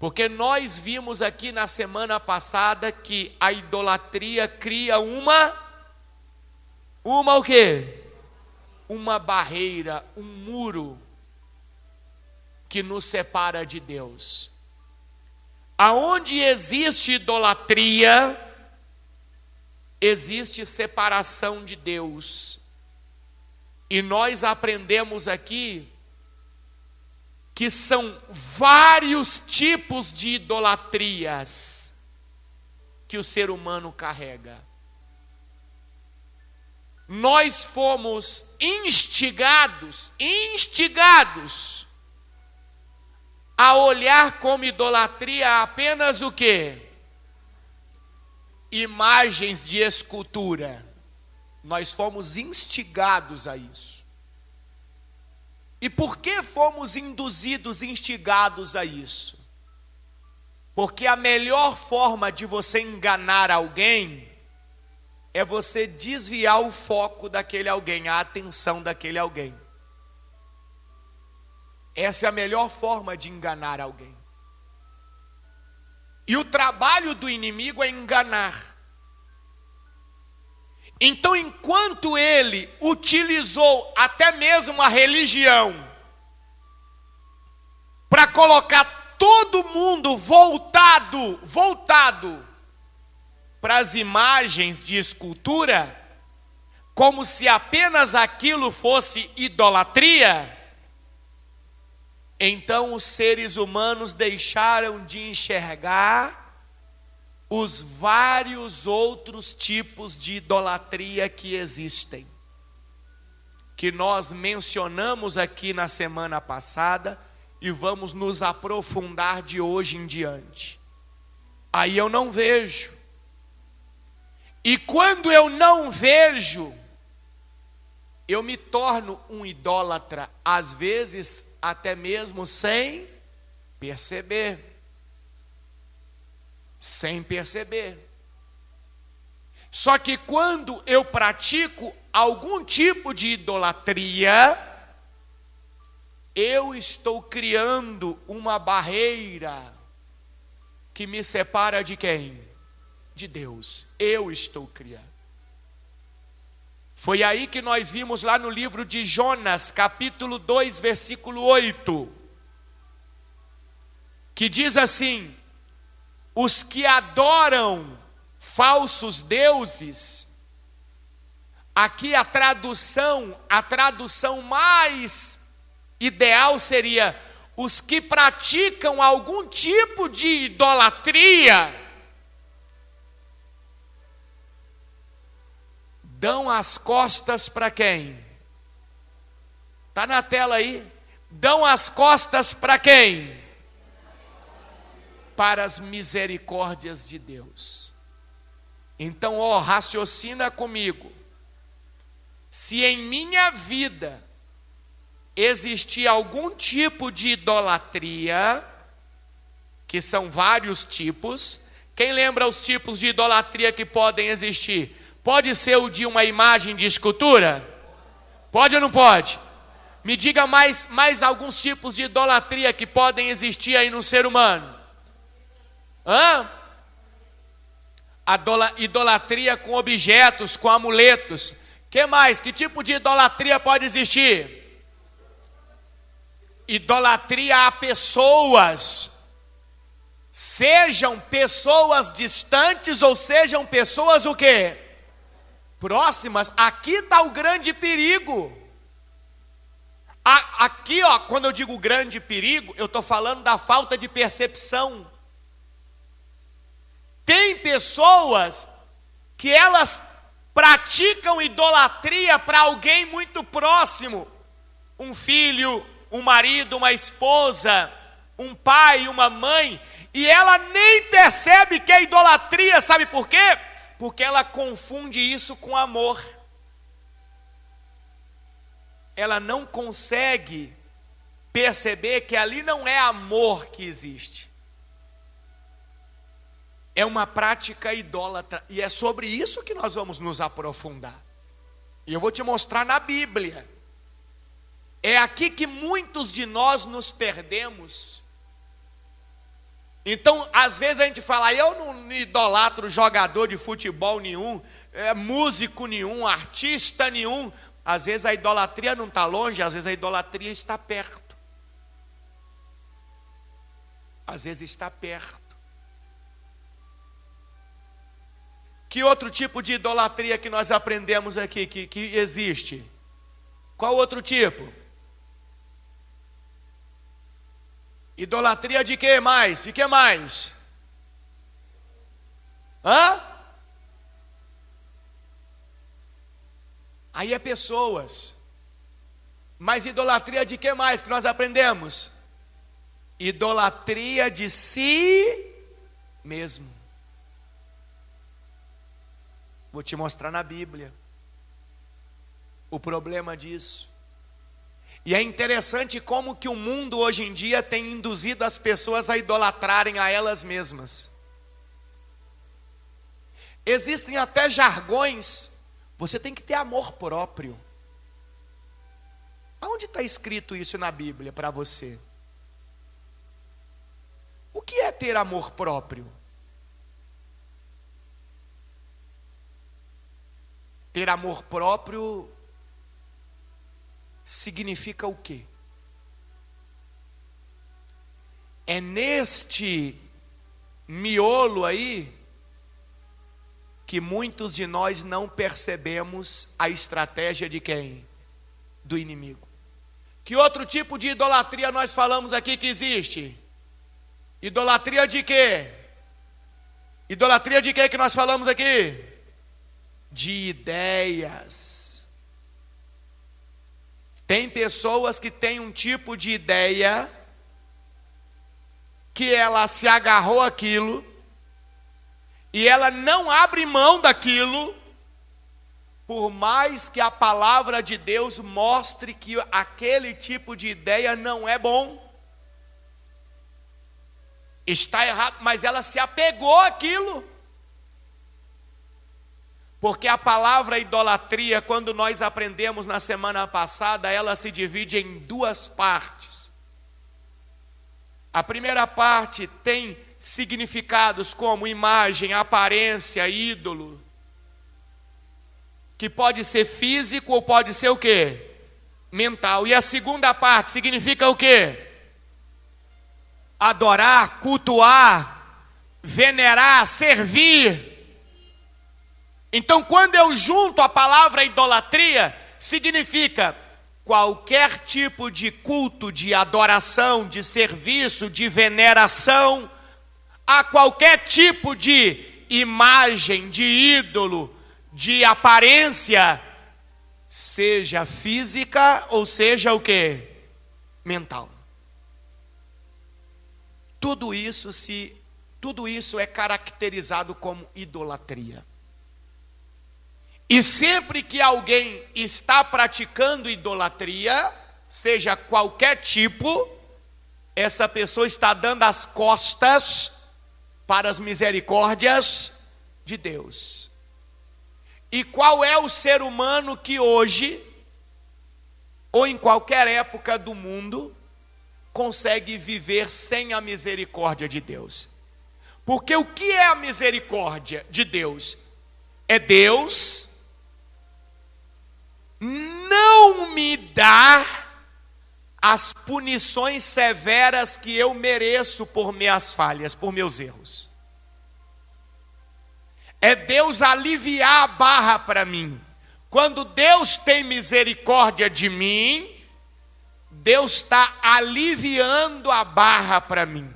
Porque nós vimos aqui na semana passada que a idolatria cria uma o quê? Uma barreira, um muro que nos separa de Deus. Aonde existe idolatria, existe separação de Deus. E nós aprendemos aqui que são vários tipos de idolatrias que o ser humano carrega. Nós fomos instigados a olhar como idolatria apenas o quê? Imagens de escultura. Nós fomos instigados a isso. E por que fomos induzidos, instigados a isso? Porque a melhor forma de você enganar alguém é você desviar o foco daquele alguém, a atenção daquele alguém. Essa é a melhor forma de enganar alguém. E o trabalho do inimigo é enganar. Então, enquanto ele utilizou até mesmo a religião para colocar todo mundo voltado para as imagens de escultura, como se apenas aquilo fosse idolatria, então os seres humanos deixaram de enxergar os vários outros tipos de idolatria que existem, que nós mencionamos aqui na semana passada e vamos nos aprofundar de hoje em diante. Aí eu não vejo. E quando eu não vejo, eu me torno um idólatra, às vezes até mesmo sem perceber. Só que quando eu pratico algum tipo de idolatria, eu estou criando uma barreira que me separa de quem? De Deus. Eu estou criando. Foi aí que nós vimos lá no livro de Jonas, capítulo 2, versículo 8, que diz assim: os que adoram falsos deuses, aqui a tradução mais ideal seria os que praticam algum tipo de idolatria, dão as costas para quem? Está na tela aí. Dão as costas para quem? Para as misericórdias de Deus. Então, raciocina comigo. Se em minha vida existir algum tipo de idolatria, que são vários tipos, quem lembra os tipos de idolatria que podem existir? Pode ser o de uma imagem de escultura? Pode ou não pode? Me diga mais alguns tipos de idolatria que podem existir aí no ser humano. Idolatria com objetos, com amuletos. Que mais? Que tipo de idolatria pode existir? Idolatria a pessoas. Sejam pessoas distantes ou sejam pessoas o quê? Próximas. Aqui está o grande perigo. Aqui, quando eu digo grande perigo, eu estou falando da falta de percepção. Tem pessoas que elas praticam idolatria para alguém muito próximo. Um filho, um marido, uma esposa, um pai, uma mãe. E ela nem percebe que é idolatria, sabe por quê? Porque ela confunde isso com amor. Ela não consegue perceber que ali não é amor que existe. É uma prática idólatra. E é sobre isso que nós vamos nos aprofundar. E eu vou te mostrar na Bíblia. É aqui que muitos de nós nos perdemos. Então, às vezes a gente fala, eu não idolatro jogador de futebol nenhum, músico nenhum, artista nenhum. Às vezes a idolatria não está longe, às vezes a idolatria está perto. Às vezes está perto. Que outro tipo de idolatria que nós aprendemos aqui, que existe? Qual outro tipo? Idolatria de que mais? De que mais? Hã? Aí é pessoas. Mas idolatria de que mais que nós aprendemos? Idolatria de si mesmo. Vou te mostrar na Bíblia o problema disso. E é interessante como que o mundo hoje em dia tem induzido as pessoas a idolatrarem a elas mesmas. Existem até jargões. Você tem que ter amor próprio. Aonde está escrito isso na Bíblia para você? O que é ter amor próprio? Ter amor próprio significa o quê? É neste miolo aí que muitos de nós não percebemos a estratégia de quem? Do inimigo. Que outro tipo de idolatria nós falamos aqui que existe? Idolatria de quê? Idolatria de quê que nós falamos aqui? De ideias. Tem pessoas que têm um tipo de ideia que ela se agarrou àquilo e ela não abre mão daquilo, por mais que a palavra de Deus mostre que aquele tipo de ideia não é bom. Está errado, mas ela se apegou àquilo. Porque a palavra idolatria, quando nós aprendemos na semana passada, ela se divide em duas partes. A primeira parte tem significados como imagem, aparência, ídolo, que pode ser físico ou pode ser o quê? Mental. E a segunda parte significa o quê? Adorar, cultuar, venerar, servir. Então, quando eu junto a palavra idolatria, significa qualquer tipo de culto, de adoração, de serviço, de veneração, a qualquer tipo de imagem, de ídolo, de aparência, seja física ou seja o quê? Mental. Tudo isso é caracterizado como idolatria. E sempre que alguém está praticando idolatria, seja qualquer tipo, essa pessoa está dando as costas para as misericórdias de Deus. E qual é o ser humano que hoje, ou em qualquer época do mundo, consegue viver sem a misericórdia de Deus? Porque o que é a misericórdia de Deus? É Deus não me dá as punições severas que eu mereço por minhas falhas, por meus erros. É Deus aliviar a barra para mim. Quando Deus tem misericórdia de mim, Deus está aliviando a barra para mim.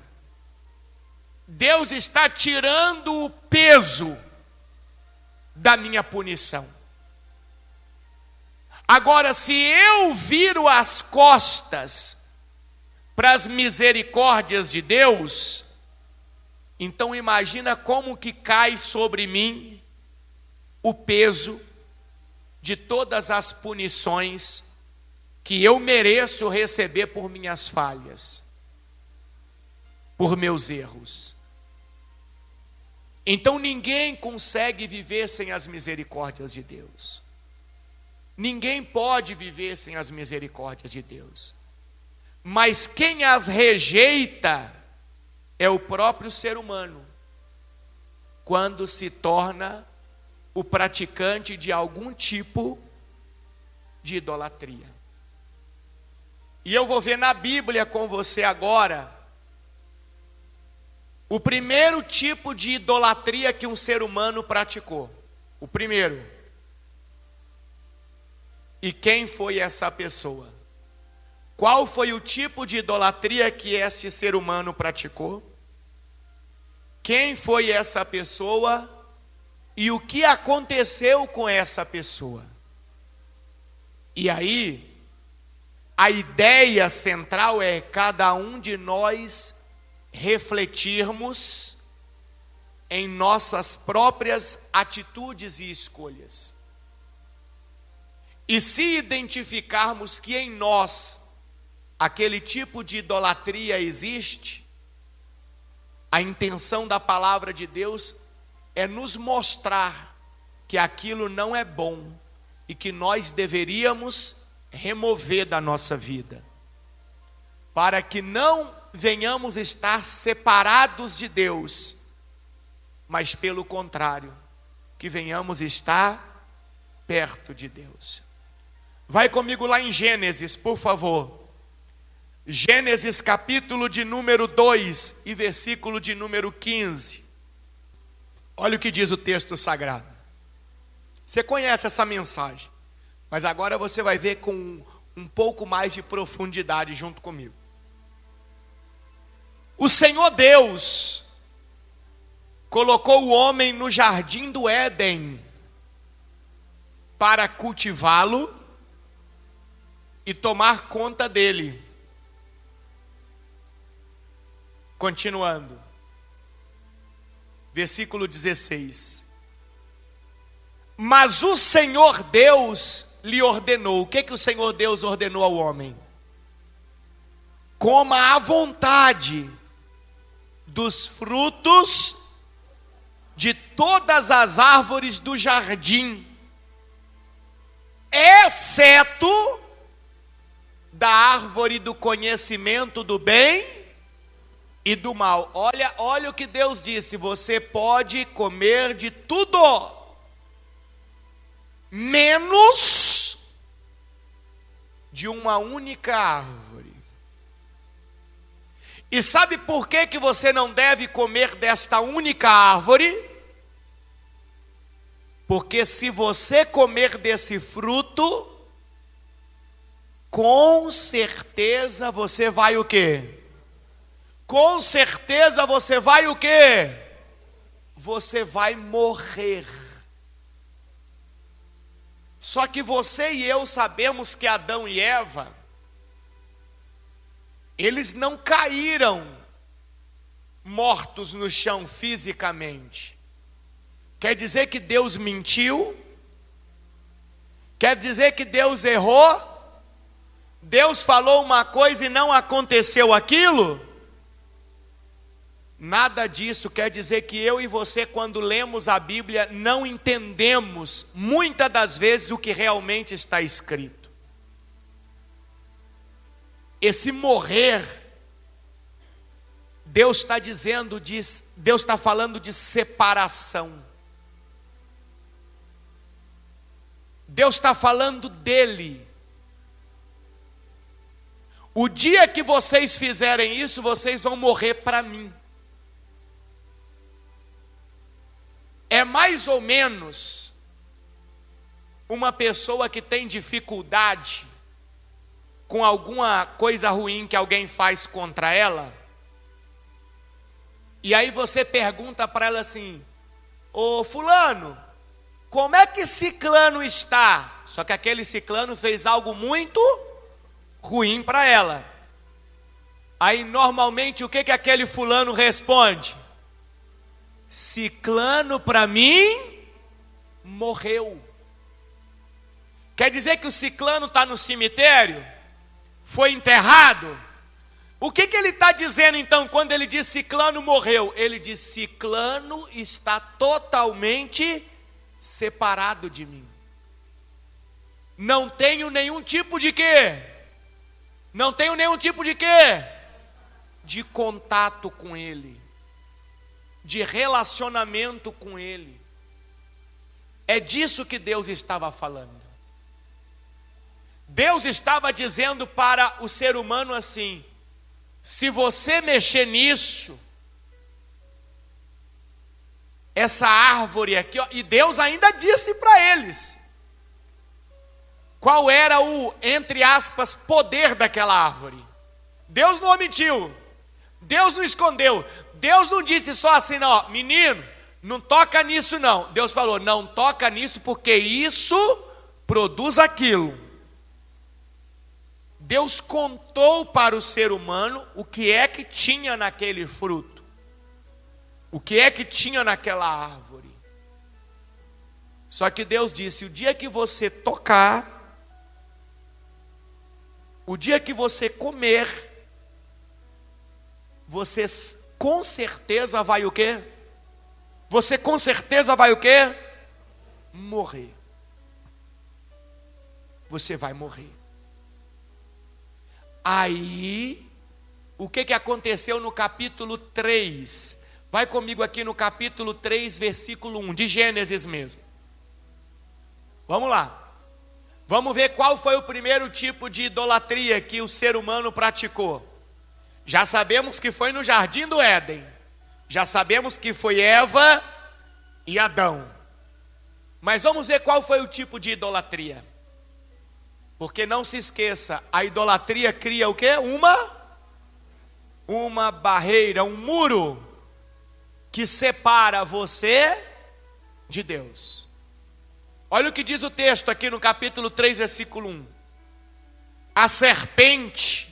Deus está tirando o peso da minha punição. Agora, se eu viro as costas para as misericórdias de Deus, então imagina como que cai sobre mim o peso de todas as punições que eu mereço receber por minhas falhas, por meus erros. Então ninguém consegue viver sem as misericórdias de Deus. Ninguém pode viver sem as misericórdias de Deus. Mas quem as rejeita é o próprio ser humano, quando se torna o praticante de algum tipo de idolatria. E eu vou ver na Bíblia com você agora o primeiro tipo de idolatria que um ser humano praticou. O primeiro. E quem foi essa pessoa? Qual foi o tipo de idolatria que esse ser humano praticou? Quem foi essa pessoa? E o que aconteceu com essa pessoa? E aí, a ideia central é cada um de nós refletirmos em nossas próprias atitudes e escolhas. E se identificarmos que em nós aquele tipo de idolatria existe, a intenção da palavra de Deus é nos mostrar que aquilo não é bom e que nós deveríamos remover da nossa vida, para que não venhamos estar separados de Deus, mas pelo contrário, que venhamos estar perto de Deus. Vai comigo lá em Gênesis, por favor. Gênesis capítulo de número 2 e versículo de número 15. Olha o que diz o texto sagrado. Você conhece essa mensagem, mas agora você vai ver com um pouco mais de profundidade junto comigo. O Senhor Deus colocou o homem no jardim do Éden para cultivá-lo e tomar conta dele. Continuando. Versículo 16. Mas o Senhor Deus lhe ordenou. O que o Senhor Deus ordenou ao homem? Coma à vontade dos frutos de todas as árvores do jardim, exceto da árvore do conhecimento do bem e do mal. Olha o que Deus disse: você pode comer de tudo, menos de uma única árvore. E sabe por que você não deve comer desta única árvore? Porque se você comer desse fruto, com certeza você vai o quê? Com certeza você vai o quê? Você vai morrer. Só que você e eu sabemos que Adão e Eva, eles não caíram mortos no chão fisicamente. Quer dizer que Deus mentiu? Quer dizer que Deus errou? Deus falou uma coisa e não aconteceu aquilo? Nada disso. Quer dizer que eu e você, quando lemos a Bíblia, não entendemos muitas das vezes o que realmente está escrito. Esse morrer, Deus está dizendo, Deus está falando de separação. Deus está falando dele. O dia que vocês fizerem isso, vocês vão morrer para mim. É mais ou menos uma pessoa que tem dificuldade com alguma coisa ruim que alguém faz contra ela, e aí você pergunta para ela assim: ô fulano, como é que ciclano está? Só que aquele ciclano fez algo muito ruim para ela. Aí normalmente o que aquele fulano responde? Ciclano para mim morreu. Quer dizer que o ciclano está no cemitério? Foi enterrado? O que ele está dizendo então quando ele diz ciclano morreu? Ele diz: ciclano está totalmente separado de mim. Não tenho nenhum tipo de quê? Não tenho nenhum tipo de quê? de contato com Ele, de relacionamento com Ele. É disso que Deus estava falando. Deus estava dizendo para o ser humano assim: se você mexer nisso, essa árvore aqui, ó, e Deus ainda disse para eles qual era o, entre aspas, poder daquela árvore. Deus não omitiu, Deus não escondeu, Deus não disse só assim, não, ó, menino, não toca nisso não. Deus falou, não toca nisso porque isso produz aquilo. Deus contou para o ser humano o que é que tinha naquele fruto, o que é que tinha naquela árvore. Só que Deus disse, o dia que você tocar, o dia que você comer, você com certeza vai o quê? Você com certeza vai o quê? Morrer. Você vai morrer. Aí, o que aconteceu no capítulo 3? Vai comigo aqui no capítulo 3, versículo 1, de Gênesis mesmo. Vamos lá. Vamos ver qual foi o primeiro tipo de idolatria que o ser humano praticou. Já sabemos que foi no Jardim do Éden. Já sabemos que foi Eva e Adão. Mas vamos ver qual foi o tipo de idolatria. Porque não se esqueça, a idolatria cria o quê? Uma barreira, um muro que separa você de Deus. Olha o que diz o texto aqui no capítulo 3, versículo 1. A serpente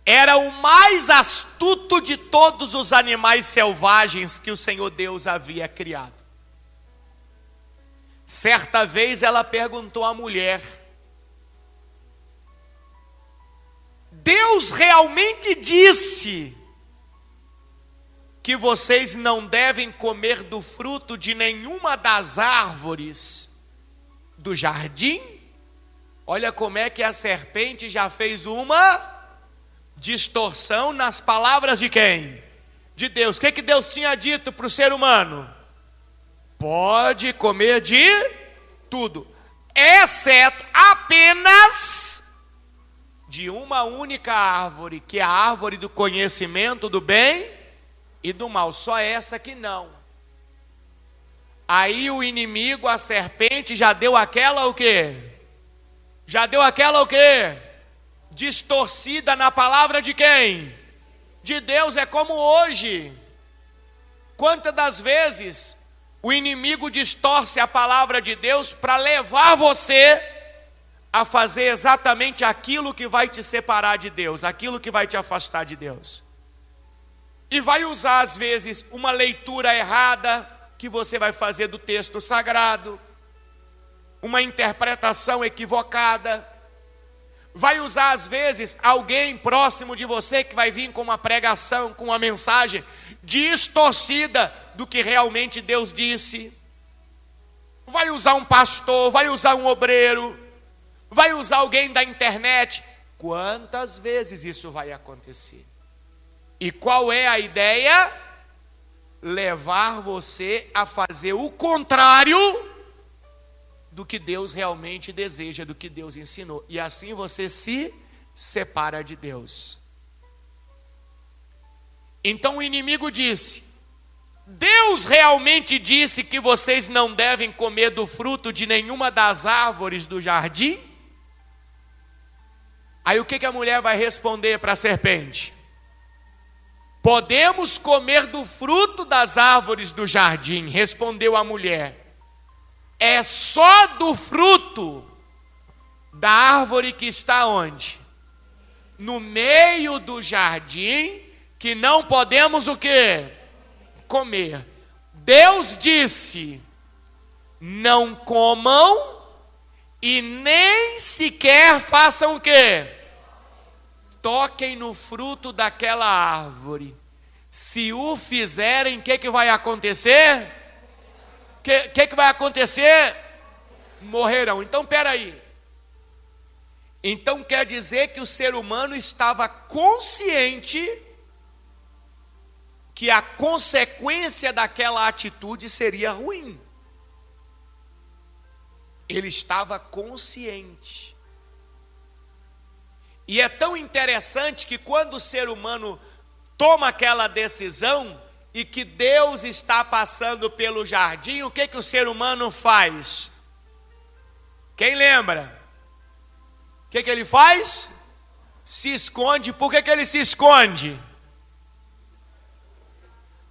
era o mais astuto de todos os animais selvagens que o Senhor Deus havia criado. Certa vez ela perguntou à mulher: Deus realmente disse que vocês não devem comer do fruto de nenhuma das árvores do jardim? Olha como é que a serpente já fez uma distorção nas palavras de quem? De Deus. O que Deus tinha dito para o ser humano? Pode comer de tudo, exceto apenas de uma única árvore, que é a árvore do conhecimento do bem e do mal. Só essa que não. Aí o inimigo, a serpente, já deu aquela o quê? Já deu aquela o quê? Distorcida na palavra de quem? De Deus. É como hoje. Quantas das vezes o inimigo distorce a palavra de Deus para levar você a fazer exatamente aquilo que vai te separar de Deus, aquilo que vai te afastar de Deus. E vai usar às vezes uma leitura errada que você vai fazer do texto sagrado, uma interpretação equivocada. Vai usar às vezes alguém próximo de você que vai vir com uma pregação, com uma mensagem distorcida do que realmente Deus disse. Vai usar um pastor, vai usar um obreiro, vai usar alguém da internet. Quantas vezes isso vai acontecer? E qual é a ideia? Levar você a fazer o contrário do que Deus realmente deseja, do que Deus ensinou. E assim você se separa de Deus. Então o inimigo disse: Deus realmente disse que vocês não devem comer do fruto de nenhuma das árvores do jardim? Aí o que a mulher vai responder para a serpente? Podemos comer do fruto das árvores do jardim, respondeu a mulher. É só do fruto da árvore que está onde? No meio do jardim, que não podemos o quê? Comer. Deus disse: não comam e nem sequer façam o quê? Toquem no fruto daquela árvore. Se o fizerem, o que vai acontecer? O que vai acontecer? Morrerão. Então, espera aí. Então quer dizer que o ser humano estava consciente que a consequência daquela atitude seria ruim. Ele estava consciente. E é tão interessante que quando o ser humano toma aquela decisão e que Deus está passando pelo jardim, o que o ser humano faz? Quem lembra? O que ele faz? Se esconde. Por que ele se esconde?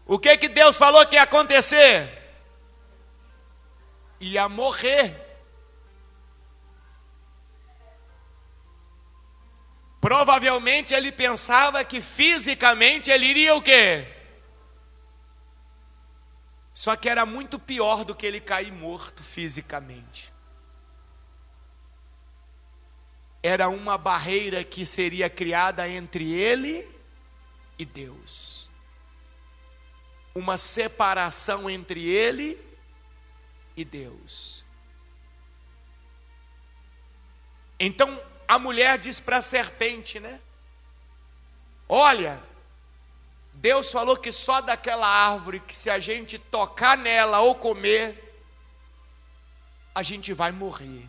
O que Deus falou que ia acontecer? Ia morrer. Provavelmente ele pensava que fisicamente ele iria o quê? Só que era muito pior do que ele cair morto fisicamente. Era uma barreira que seria criada entre ele e Deus. Uma separação entre ele e Deus. Então a mulher diz para a serpente, né? Olha, Deus falou que só daquela árvore, que se a gente tocar nela ou comer, a gente vai morrer.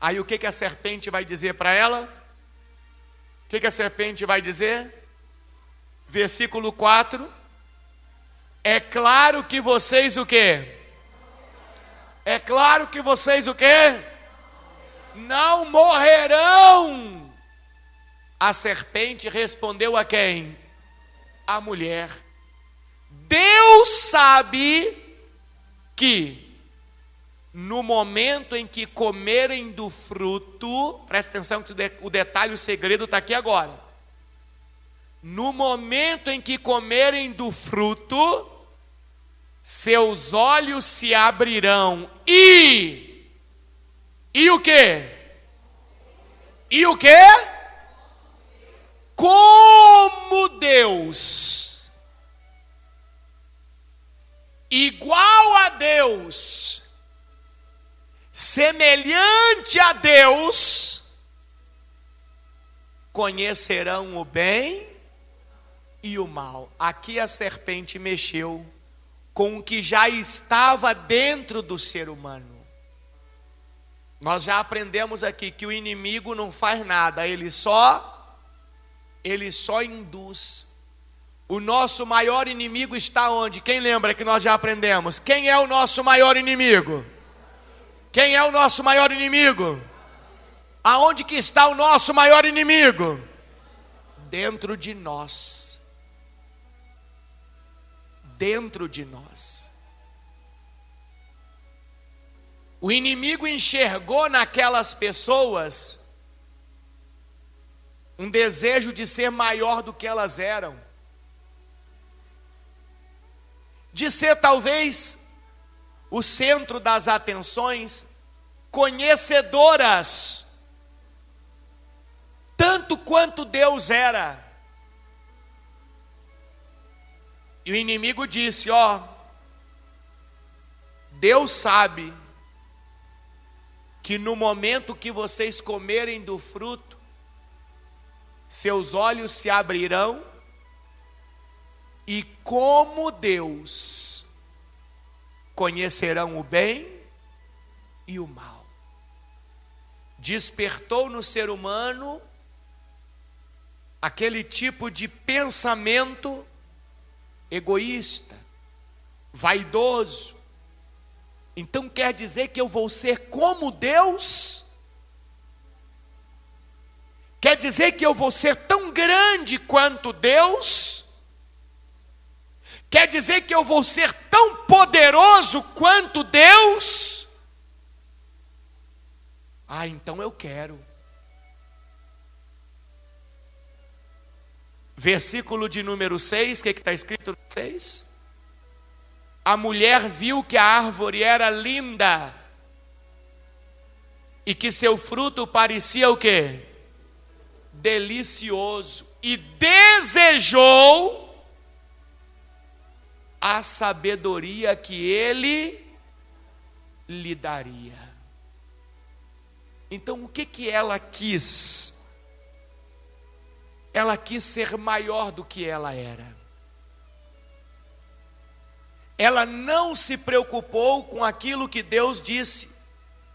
Aí o que a serpente vai dizer para ela? O que a serpente vai dizer? Versículo 4. É claro que vocês o quê? É claro que vocês o quê? Não morrerão. A serpente respondeu a quem? A mulher. Deus sabe que no momento em que comerem do fruto, presta atenção que o detalhe, o segredo está aqui agora. No momento em que comerem do fruto, seus olhos se abrirão e o quê? E o quê? Como Deus, igual a Deus, semelhante a Deus, conhecerão o bem e o mal. Aqui a serpente mexeu com o que já estava dentro do ser humano. Nós já aprendemos aqui que o inimigo não faz nada, ele só induz. O nosso maior inimigo está onde? Quem lembra que nós já aprendemos? Quem é o nosso maior inimigo? Quem é o nosso maior inimigo? Aonde que está o nosso maior inimigo? Dentro de nós. Dentro de nós. O inimigo enxergou naquelas pessoas um desejo de ser maior do que elas eram, de ser talvez o centro das atenções, conhecedoras, tanto quanto Deus era. E o inimigo disse, Deus sabe que no momento que vocês comerem do fruto, seus olhos se abrirão e como Deus conhecerão o bem e o mal. Despertou no ser humano aquele tipo de pensamento egoísta, vaidoso. Então quer dizer que eu vou ser como Deus? Quer dizer que eu vou ser tão grande quanto Deus? Quer dizer que eu vou ser tão poderoso quanto Deus? Então eu quero. Versículo de número 6, o que está escrito no 6? A mulher viu que a árvore era linda e que seu fruto parecia o quê? Delicioso. E desejou a sabedoria que ele lhe daria. Então o que ela quis? Ela quis ser maior do que ela era. Ela não se preocupou com aquilo que Deus disse: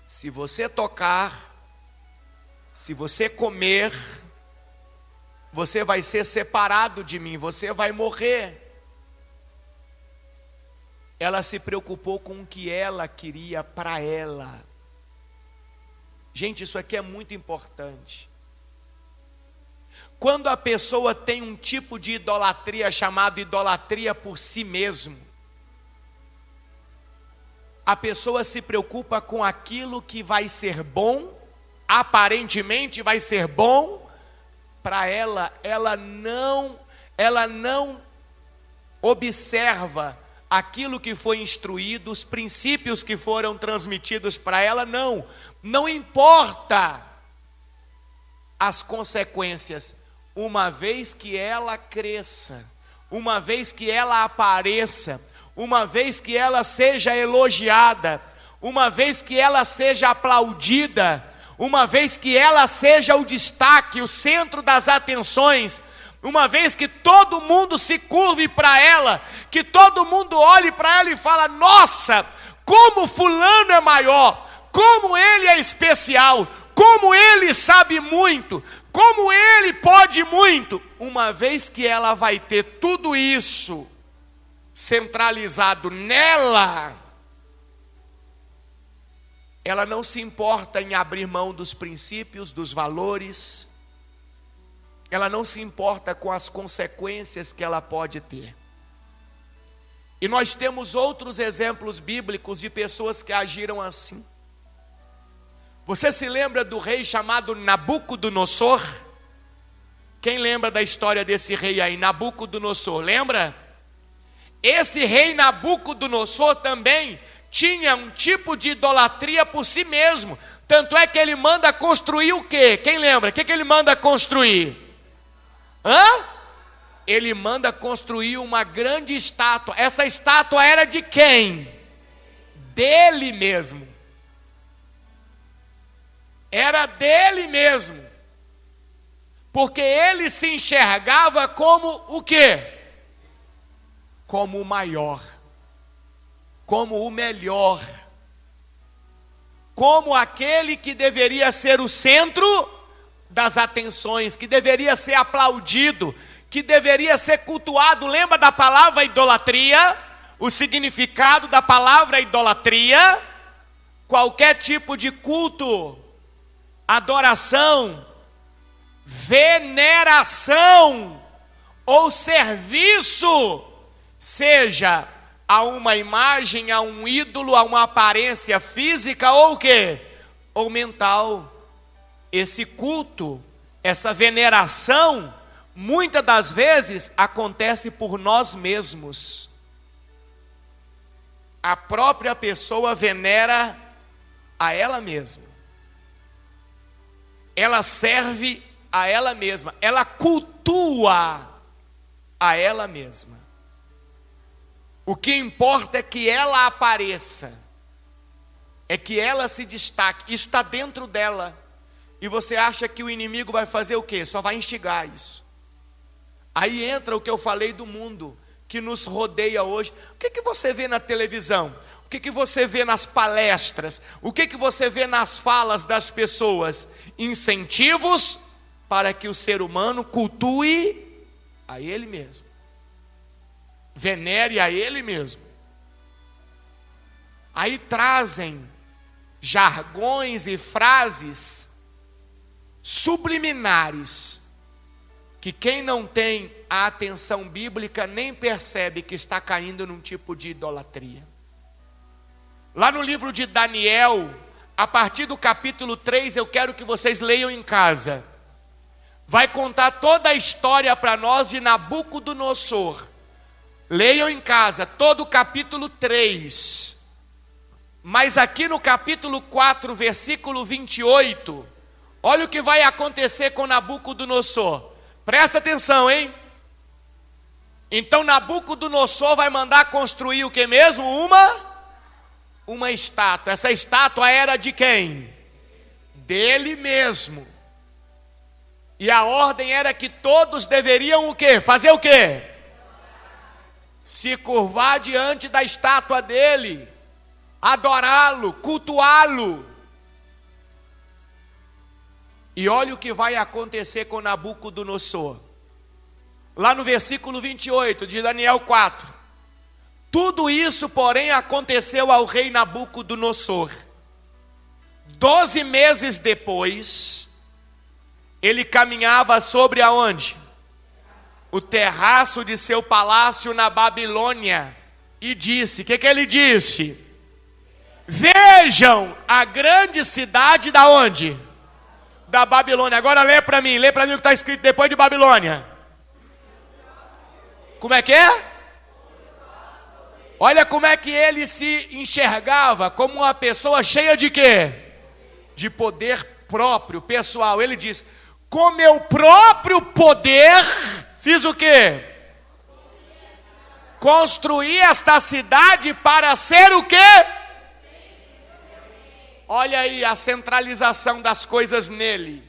se você tocar, se você comer, você vai ser separado de mim, você vai morrer. Ela se preocupou com o que ela queria para ela. Gente, isso aqui é muito importante. Quando a pessoa tem um tipo de idolatria chamado idolatria por si mesmo, a pessoa se preocupa com aquilo que vai ser bom, aparentemente vai ser bom para ela. Ela não observa aquilo que foi instruído, os princípios que foram transmitidos para ela. Não importa as consequências, uma vez que ela cresça, uma vez que ela apareça, uma vez que ela seja elogiada, uma vez que ela seja aplaudida, uma vez que ela seja o destaque, o centro das atenções, uma vez que todo mundo se curve para ela, que todo mundo olhe para ela e fala: nossa, como fulano é maior, como ele é especial, como ele sabe muito, como ele pode muito. Uma vez que ela vai ter tudo isso centralizado nela, ela não se importa em abrir mão dos princípios, dos valores, ela não se importa com as consequências que ela pode ter. E nós temos outros exemplos bíblicos de pessoas que agiram assim. Você se lembra do rei chamado Nabucodonosor? Quem lembra da história desse rei aí, Nabucodonosor, lembra? Esse rei Nabucodonosor também tinha um tipo de idolatria por si mesmo. Tanto é que ele manda construir o quê? Quem lembra? O que ele manda construir? Ele manda construir uma grande estátua. Essa estátua era de quem? Dele mesmo. Era dele mesmo. Porque ele se enxergava como o quê? Como o maior, como o melhor, como aquele que deveria ser o centro das atenções, que deveria ser aplaudido, que deveria ser cultuado. Lembra da palavra idolatria? O significado da palavra idolatria? Qualquer tipo de culto, adoração, veneração ou serviço, seja a uma imagem, a um ídolo, a uma aparência física ou o quê? Ou mental. Esse culto, essa veneração, muitas das vezes acontece por nós mesmos. A própria pessoa venera a ela mesma. Ela serve a ela mesma. Ela cultua a ela mesma. O que importa é que ela apareça, é que ela se destaque. Isso está dentro dela. E você acha que o inimigo vai fazer o quê? Só vai instigar isso. Aí entra o que eu falei do mundo que nos rodeia hoje. O que você vê na televisão? O que você vê nas palestras? O que você vê nas falas das pessoas? Incentivos para que o ser humano cultue a ele mesmo. Venere a ele mesmo. Aí trazem jargões e frases subliminares que quem não tem a atenção bíblica nem percebe que está caindo num tipo de idolatria. Lá no livro de Daniel, a partir do capítulo 3, eu quero que vocês leiam em casa. Vai contar toda a história para nós de Nabucodonosor. Leiam em casa todo o capítulo 3. Mas aqui no capítulo 4, versículo 28, olha o que vai acontecer com Nabucodonosor. Presta atenção, hein? Então Nabucodonosor vai mandar construir o que mesmo? Uma estátua. Essa estátua era de quem? dele mesmo. E a ordem era que todos deveriam o quê? Fazer o quê? Se curvar diante da estátua dele, adorá-lo, cultuá-lo. E olha o que vai acontecer com Nabucodonosor. Lá no versículo 28 de Daniel 4. Tudo isso, porém, aconteceu ao rei Nabucodonosor. 12 meses depois, ele caminhava sobre aonde? O terraço de seu palácio na Babilônia. E disse, o que ele disse? Vejam a grande cidade da onde? Da Babilônia. Agora lê para mim o que está escrito depois de Babilônia. Como é que é? Olha como é que ele se enxergava, como uma pessoa cheia de quê? De poder próprio, pessoal. Ele diz, com meu próprio poder, fiz o quê? Construí esta cidade para ser o quê? Olha aí a centralização das coisas nele.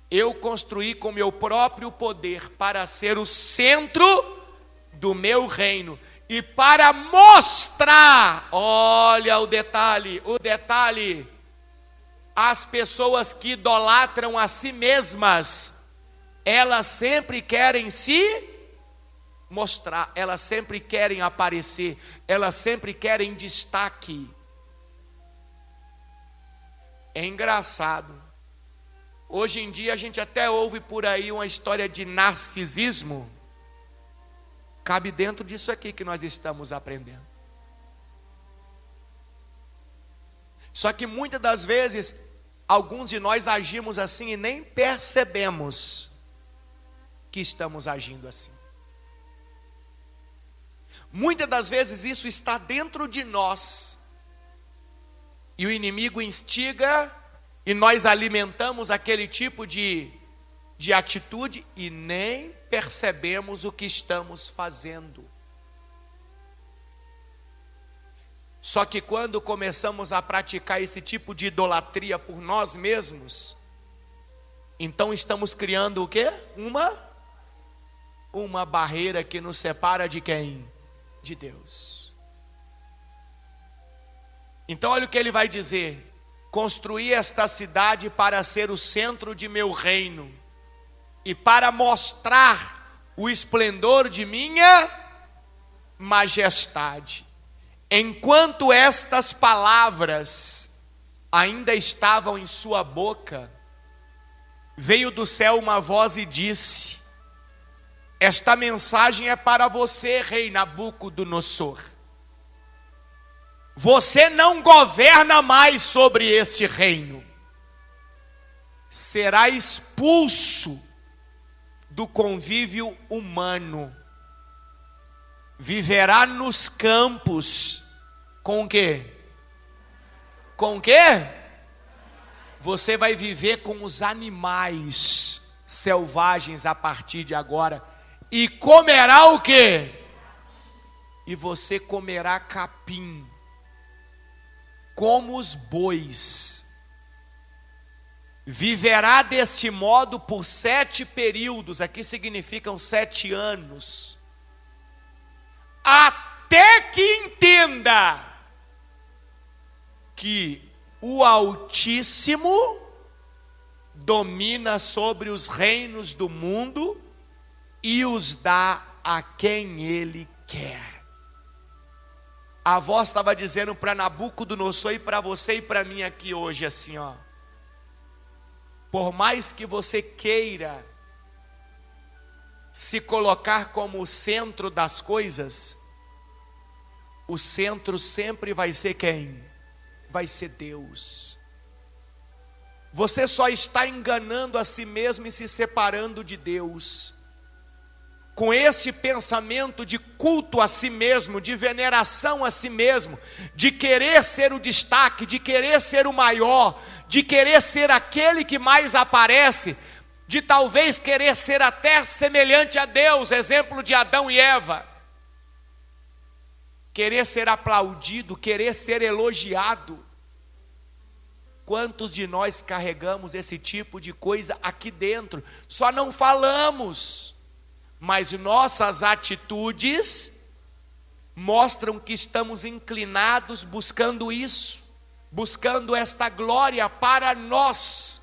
Eu construí com meu próprio poder para ser o centro do meu reino. E para mostrar, olha o detalhe, as pessoas que idolatram a si mesmas, elas sempre querem se mostrar, elas sempre querem aparecer, elas sempre querem destaque. É engraçado. Hoje em dia a gente até ouve por aí uma história de narcisismo. Cabe dentro disso aqui que nós estamos aprendendo. Só que muitas das vezes, alguns de nós agimos assim e nem percebemos que estamos agindo assim. Muitas das vezes isso está dentro de nós. E o inimigo instiga e nós alimentamos aquele tipo de atitude e nem percebemos o que estamos fazendo. Só que quando começamos a praticar esse tipo de idolatria por nós mesmos, então estamos criando o quê? Uma barreira que nos separa de quem? De Deus. Então olha o que ele vai dizer: construí esta cidade para ser o centro de meu reino e para mostrar o esplendor de minha majestade. Enquanto estas palavras ainda estavam em sua boca, veio do céu uma voz e disse: esta mensagem é para você, rei Nabucodonosor. Você não governa mais sobre este reino. Será expulso do convívio humano. Viverá nos campos. Com o quê? Com o quê? Você vai viver com os animais selvagens a partir de agora. E comerá o quê? E você comerá capim, como os bois. Viverá deste modo por 7 períodos, aqui significam 7 anos, até que entenda que o Altíssimo domina sobre os reinos do mundo e os dá a quem Ele quer. A voz estava dizendo para Nabucodonosor e para você e para mim aqui hoje assim, ó. Por mais que você queira se colocar como o centro das coisas, o centro sempre vai ser quem? Vai ser Deus. Você só está enganando a si mesmo e se separando de Deus. Com esse pensamento de culto a si mesmo, de veneração a si mesmo, de querer ser o destaque, de querer ser o maior, de querer ser aquele que mais aparece, de talvez querer ser até semelhante a Deus, exemplo de Adão e Eva. Querer ser aplaudido, querer ser elogiado. Quantos de nós carregamos esse tipo de coisa aqui dentro? Só não falamos, mas nossas atitudes mostram que estamos inclinados buscando isso, buscando esta glória para nós.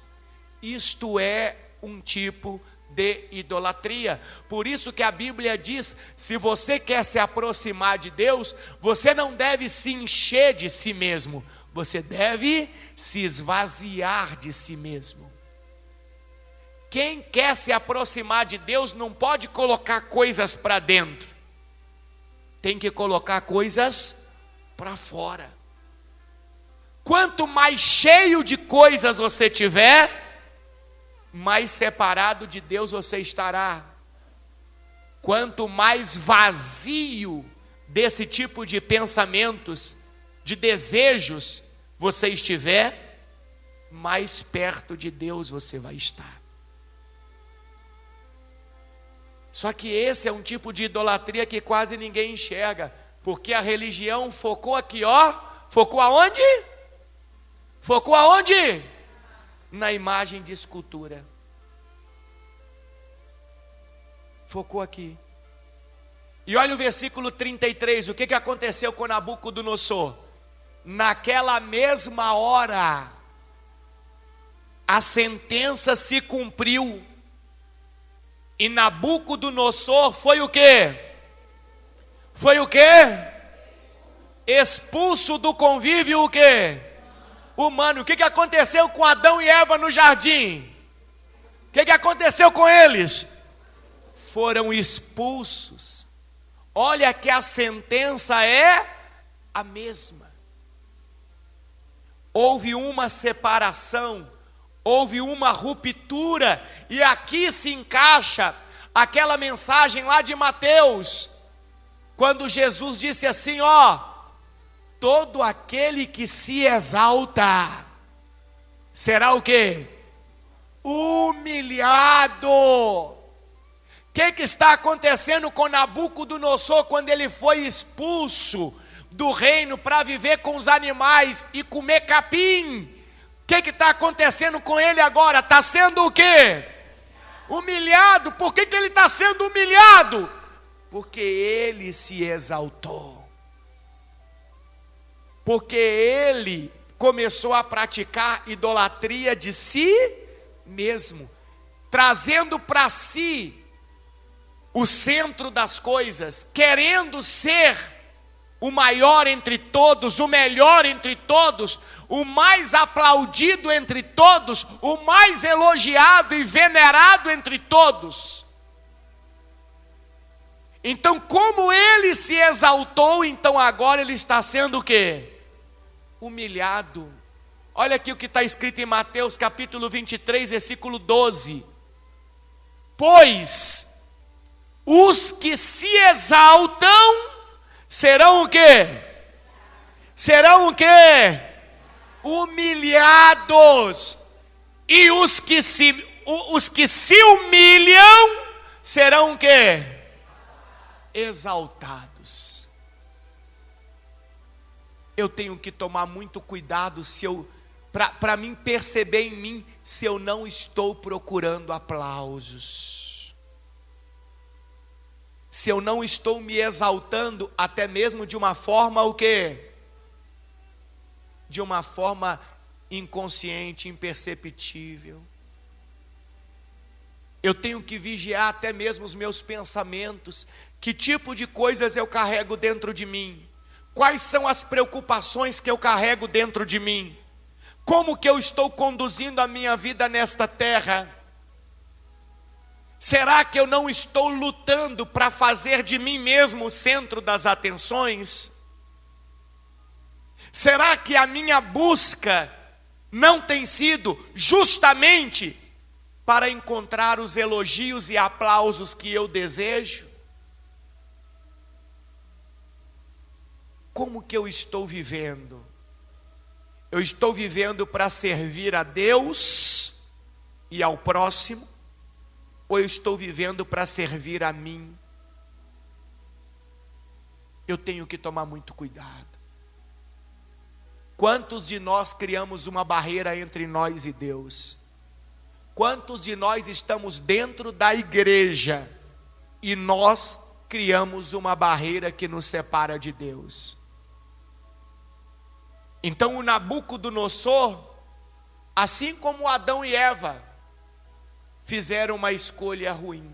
Isto é um tipo de idolatria. Por isso que a Bíblia diz: se você quer se aproximar de Deus, você não deve se encher de si mesmo, você deve se esvaziar de si mesmo. Quem quer se aproximar de Deus não pode colocar coisas para dentro, tem que colocar coisas para fora. Quanto mais cheio de coisas você tiver, mais separado de Deus você estará. Quanto mais vazio desse tipo de pensamentos, de desejos você estiver, mais perto de Deus você vai estar. Só que esse é um tipo de idolatria que quase ninguém enxerga, porque a religião focou aqui, ó. Focou aonde? Focou aonde? Na imagem de escultura. Focou aqui. E olha o versículo 33, o que aconteceu com Nabucodonosor? Naquela mesma hora, a sentença se cumpriu, e Nabucodonosor foi o quê? Foi o quê? Expulso do convívio o quê? Humano. O que aconteceu com Adão e Eva no jardim? O que aconteceu com eles? Foram expulsos. Olha que a sentença é a mesma. Houve uma separação, houve uma ruptura, e aqui se encaixa aquela mensagem lá de Mateus, quando Jesus disse assim, ó: todo aquele que se exalta será o quê? Humilhado. O que está acontecendo com Nabucodonosor quando ele foi expulso do reino para viver com os animais e comer capim? O que está acontecendo com ele agora? Está sendo o quê? Humilhado. Por que ele está sendo humilhado? Porque ele se exaltou. Porque ele começou a praticar idolatria de si mesmo, trazendo para si o centro das coisas, querendo ser o maior entre todos, o melhor entre todos, o mais aplaudido entre todos, o mais elogiado e venerado entre todos. Então, como ele se exaltou, então agora ele está sendo o quê? Humilhado. Olha aqui o que está escrito em Mateus capítulo 23, versículo 12. Pois os que se exaltam serão o quê? Serão o quê? Humilhados. E os que se humilham serão o quê? Exaltados. Eu tenho que tomar muito cuidado para mim perceber em mim se eu não estou procurando aplausos, se eu não estou me exaltando até mesmo de uma forma o quê? De uma forma inconsciente, imperceptível. Eu tenho que vigiar até mesmo os meus pensamentos. Que tipo de coisas eu carrego dentro de mim? Quais são as preocupações que eu carrego dentro de mim? Como que eu estou conduzindo a minha vida nesta terra? Será que eu não estou lutando para fazer de mim mesmo o centro das atenções? Será que a minha busca não tem sido justamente para encontrar os elogios e aplausos que eu desejo? Como que eu estou vivendo? Eu estou vivendo para servir a Deus e ao próximo? Ou eu estou vivendo para servir a mim? Eu tenho que tomar muito cuidado. Quantos de nós criamos uma barreira entre nós e Deus? Quantos de nós estamos dentro da igreja e nós criamos uma barreira que nos separa de Deus? Então o Nabucodonosor, assim como Adão e Eva, fizeram uma escolha ruim.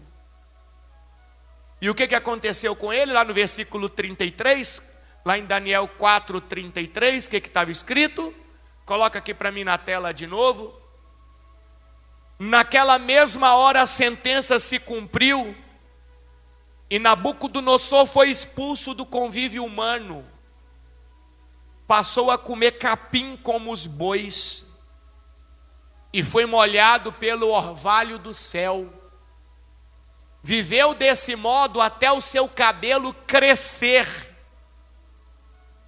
E o que aconteceu com ele? Lá no versículo 33, lá em Daniel 4:33, o que estava escrito? Coloca aqui para mim na tela de novo. Naquela mesma hora a sentença se cumpriu e Nabucodonosor foi expulso do convívio humano. Passou a comer capim como os bois e foi molhado pelo orvalho do céu. Viveu desse modo até o seu cabelo crescer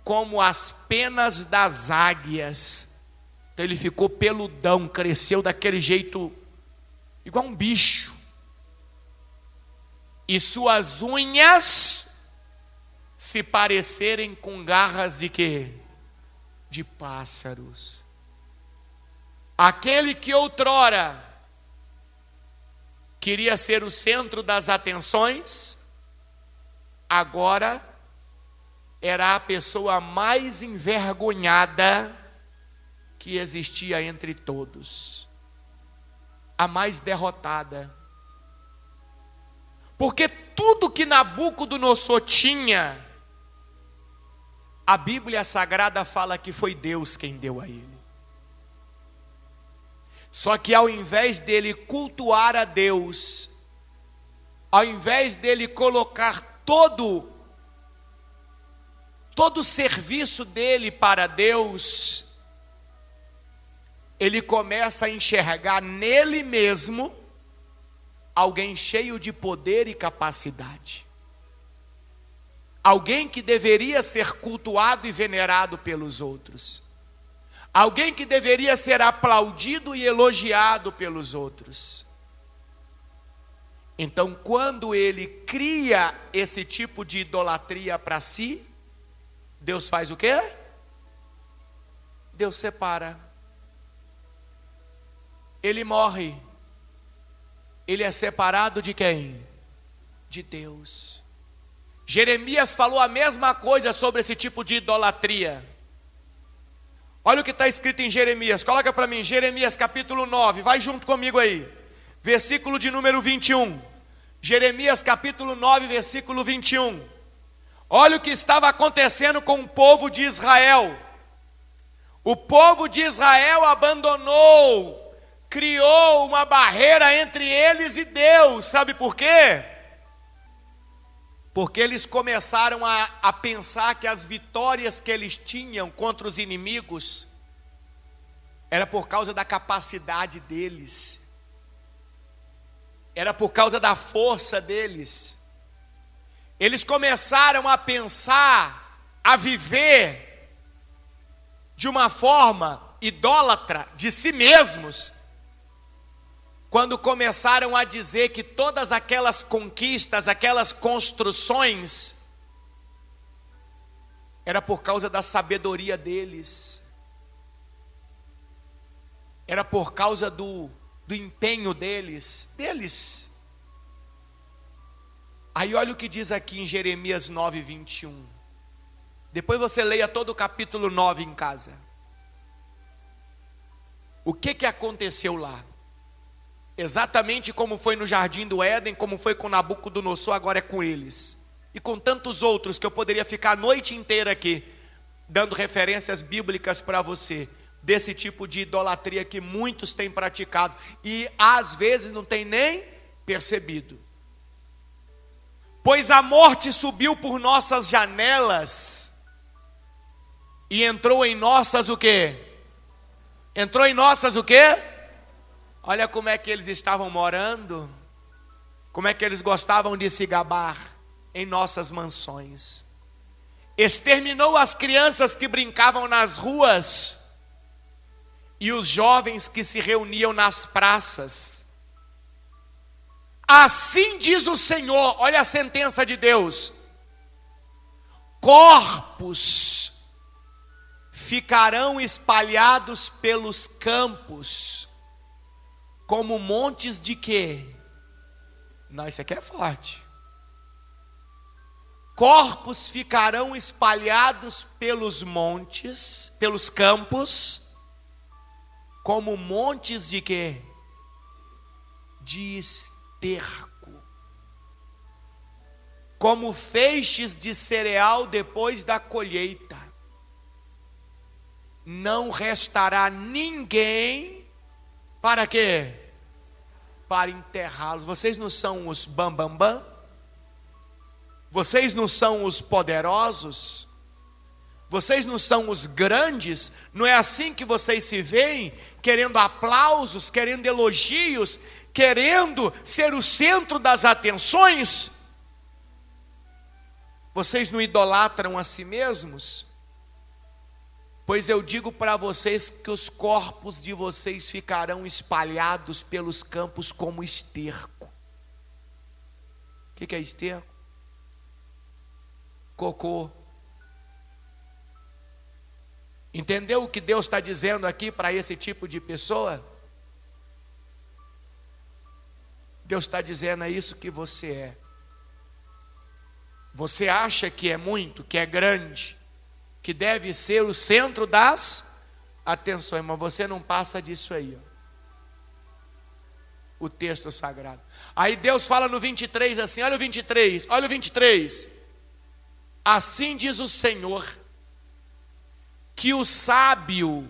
como as penas das águias. Então ele ficou peludão, cresceu daquele jeito, igual um bicho. E suas unhas se parecerem com garras de quê? De pássaros. Aquele que outrora queria ser o centro das atenções, agora era a pessoa mais envergonhada que existia entre todos, a mais derrotada. Porque tudo que Nabucodonosor tinha, a Bíblia Sagrada fala que foi Deus quem deu a ele. Só que ao invés dele cultuar a Deus, ao invés dele colocar todo o serviço dele para Deus, ele começa a enxergar nele mesmo alguém cheio de poder e capacidade. Alguém que deveria ser cultuado e venerado pelos outros. Alguém que deveria ser aplaudido e elogiado pelos outros. Então, quando ele cria esse tipo de idolatria para si, Deus faz o quê? Deus separa. Ele morre. Ele é separado de quem? De Deus. Jeremias falou a mesma coisa sobre esse tipo de idolatria. Olha o que está escrito em Jeremias, coloca para mim, Jeremias capítulo 9, vai junto comigo aí, versículo de número 21, Jeremias capítulo 9, versículo 21, olha o que estava acontecendo com o povo de Israel. O povo de Israel abandonou, criou uma barreira entre eles e Deus, sabe por quê? Porque eles começaram a pensar que as vitórias que eles tinham contra os inimigos era por causa da capacidade deles, era por causa da força deles. Eles começaram a pensar, a viver de uma forma idólatra de si mesmos, quando começaram a dizer que todas aquelas conquistas, aquelas construções, era por causa da sabedoria deles, era por causa do empenho deles. Aí olha o que diz aqui em Jeremias 9, 21. Depois você leia todo o capítulo 9 em casa. O que aconteceu lá? Exatamente como foi no Jardim do Éden, como foi com Nabucodonosor, agora é com eles. E com tantos outros que eu poderia ficar a noite inteira aqui, dando referências bíblicas para você, desse tipo de idolatria que muitos têm praticado, e às vezes não tem nem percebido. Pois a morte subiu por nossas janelas, e entrou em nossas o quê? Entrou em nossas o quê? Olha como é que eles estavam morando, como é que eles gostavam de se gabar em nossas mansões. Exterminou as crianças que brincavam nas ruas e os jovens que se reuniam nas praças. Assim diz o Senhor, olha a sentença de Deus: corpos ficarão espalhados pelos campos, como montes de quê? Não, isso aqui é forte. Corpos ficarão espalhados pelos montes, pelos campos, como montes de quê? De esterco. Como feixes de cereal depois da colheita. Não restará ninguém para quê? Para enterrá-los. Vocês não são os bambambam? Vocês não são os poderosos? Vocês não são os grandes? Não é assim que vocês se veem? Querendo aplausos, querendo elogios, querendo ser o centro das atenções? Vocês não idolatram a si mesmos? Pois eu digo para vocês que os corpos de vocês ficarão espalhados pelos campos como esterco. O que é esterco? Cocô. Entendeu o que Deus está dizendo aqui para esse tipo de pessoa? Deus está dizendo: é isso que você é. Você acha que é muito, que é grande, que deve ser o centro das atenções, mas você não passa disso aí, ó. O texto sagrado. Aí Deus fala no 23 assim, olha o 23, olha o 23. Assim diz o Senhor, que o sábio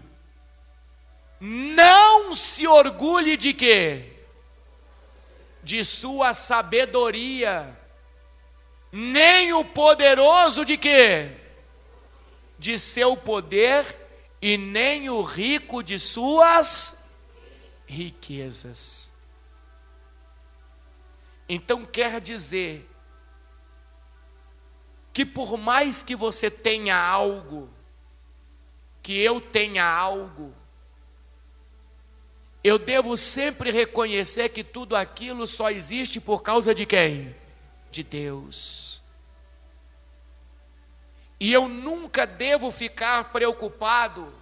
não se orgulhe de quê? De sua sabedoria, nem o poderoso de quê? De seu poder, e nem o rico de suas riquezas. Então quer dizer que por mais que você tenha algo, que eu tenha algo, eu devo sempre reconhecer que tudo aquilo só existe por causa de quem? De Deus. E eu nunca devo ficar preocupado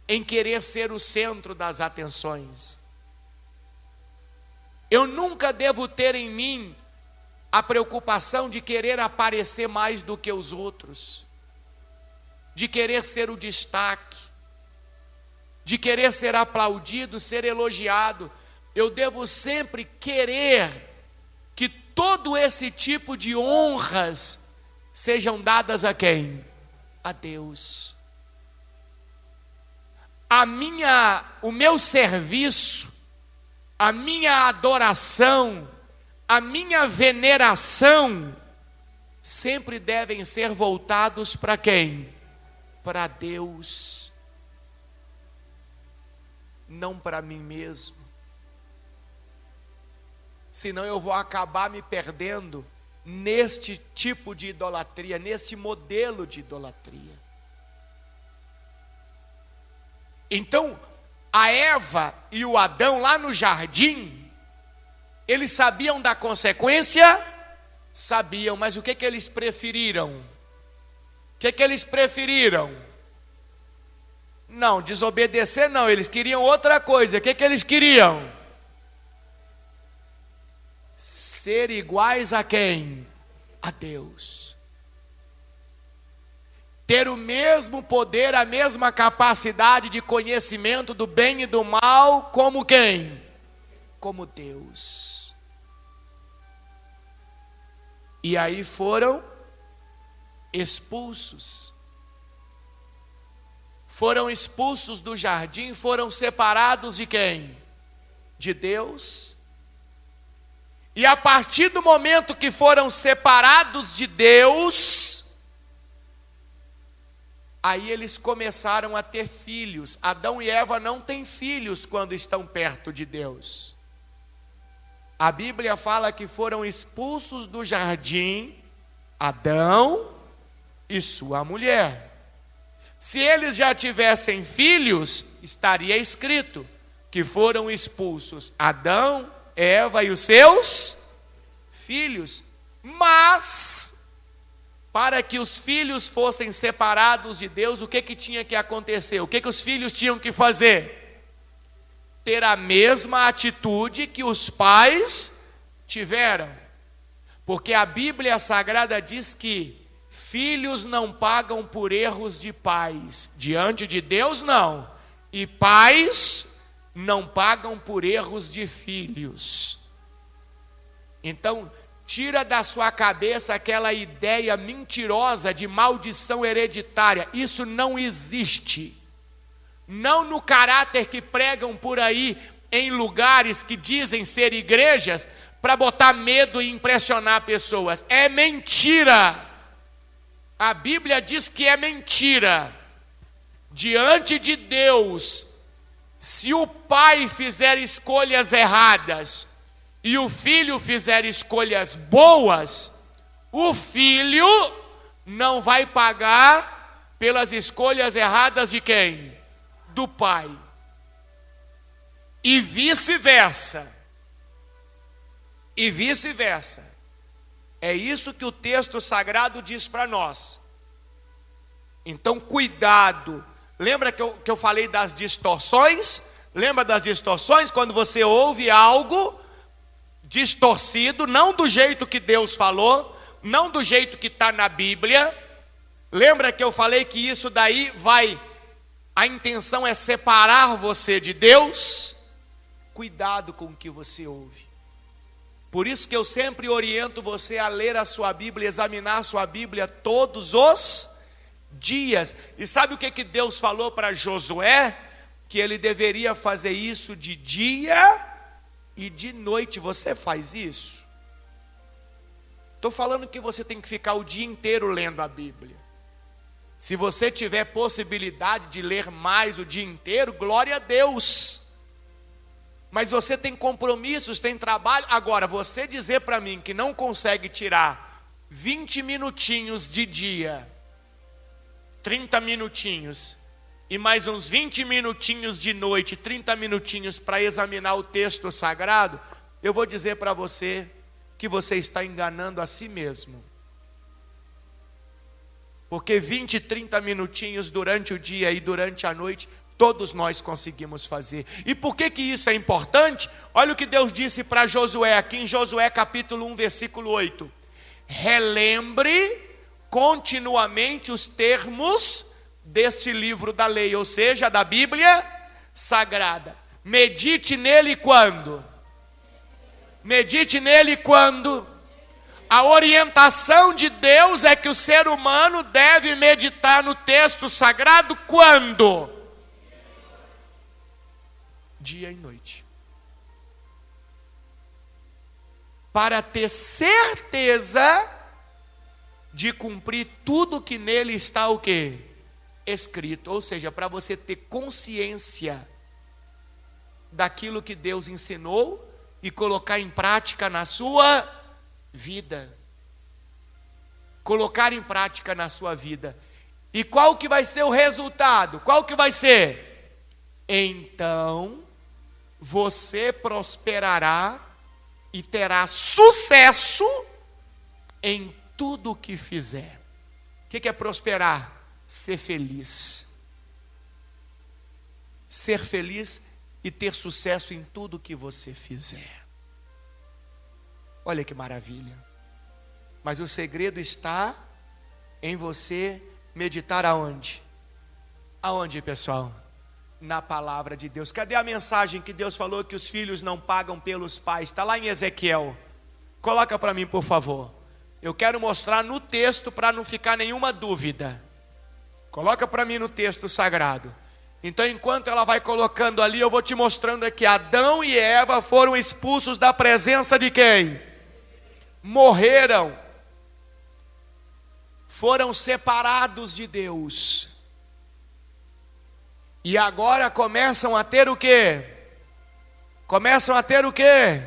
em querer ser o centro das atenções. Eu nunca devo ter em mim a preocupação de querer aparecer mais do que os outros, de querer ser o destaque, de querer ser aplaudido, ser elogiado. Eu devo sempre querer que todo esse tipo de honras sejam dadas a quem? A Deus. O meu serviço, a minha adoração, a minha veneração, sempre devem ser voltados para quem? Para Deus. Não para mim mesmo. Senão eu vou acabar me perdendo neste tipo de idolatria, neste modelo de idolatria. Então, a Eva e o Adão lá no jardim, eles sabiam da consequência? Sabiam, mas o que eles preferiram? O que eles preferiram? Não, desobedecer não, eles queriam outra coisa. O que eles queriam? Ser iguais a quem? A Deus. Ter o mesmo poder, a mesma capacidade de conhecimento do bem e do mal, como quem? Como Deus. E aí foram expulsos. Foram expulsos do jardim, foram separados de quem? De Deus. E a partir do momento que foram separados de Deus, aí eles começaram a ter filhos. Adão e Eva não têm filhos quando estão perto de Deus. A Bíblia fala que foram expulsos do jardim Adão e sua mulher. Se eles já tivessem filhos, estaria escrito que foram expulsos Adão, Eva e os seus filhos. Mas para que os filhos fossem separados de Deus, o que tinha que acontecer? O que os filhos tinham que fazer? Ter a mesma atitude que os pais tiveram. Porque a Bíblia Sagrada diz que filhos não pagam por erros de pais. Diante de Deus, não. E pais não pagam por erros de filhos. Então, tira da sua cabeça aquela ideia mentirosa de maldição hereditária. Isso não existe. Não no caráter que pregam por aí em lugares que dizem ser igrejas para botar medo e impressionar pessoas. É mentira. A Bíblia diz que é mentira. Diante de Deus, se o pai fizer escolhas erradas e o filho fizer escolhas boas, o filho não vai pagar pelas escolhas erradas de quem? Do pai. E vice-versa. E vice-versa. É isso que o texto sagrado diz para nós. Então, cuidado. Lembra que eu falei das distorções? Lembra das distorções? Quando você ouve algo distorcido, não do jeito que Deus falou, não do jeito que está na Bíblia. Lembra que eu falei que isso daí a intenção é separar você de Deus? Cuidado com o que você ouve. Por isso que eu sempre oriento você a ler a sua Bíblia, examinar a sua Bíblia todos os dias. E sabe o que Deus falou para Josué? Que ele deveria fazer isso de dia e de noite. Você faz isso? Estou falando que você tem que ficar o dia inteiro lendo a Bíblia. Se você tiver possibilidade de ler mais o dia inteiro, glória a Deus. Mas você tem compromissos, tem trabalho. Agora, você dizer para mim que não consegue tirar 20 minutinhos de dia, 30 minutinhos, e mais uns 20 minutinhos de noite, 30 minutinhos para examinar o texto sagrado, eu vou dizer para você que você está enganando a si mesmo. Porque 20, 30 minutinhos durante o dia e durante a noite, todos nós conseguimos fazer. E por que isso é importante? Olha o que Deus disse para Josué, aqui em Josué capítulo 1, versículo 8. Relembre continuamente os termos deste livro da lei, ou seja, da Bíblia Sagrada. Medite nele quando? Medite nele quando? A orientação de Deus é que o ser humano deve meditar no texto sagrado quando? Dia e noite. Para ter certeza de cumprir tudo que nele está o quê? Escrito. Ou seja, para você ter consciência daquilo que Deus ensinou e colocar em prática na sua vida. Colocar em prática na sua vida. E qual que vai ser o resultado? Qual que vai ser? Então, você prosperará e terá sucesso em tudo o que fizer. O que é prosperar? Ser feliz. Ser feliz e ter sucesso em tudo o que você fizer. Olha que maravilha. Mas o segredo está em você meditar aonde? Aonde, pessoal? Na palavra de Deus. Cadê a mensagem que Deus falou que os filhos não pagam pelos pais? Está lá em Ezequiel. Coloca para mim, por favor. Eu quero mostrar no texto para não ficar nenhuma dúvida. Coloca para mim no texto sagrado. Então, enquanto ela vai colocando ali, eu vou te mostrando aqui. Adão e Eva foram expulsos da presença de quem? Morreram. Foram separados de Deus. E agora começam a ter o quê? Começam a ter o quê?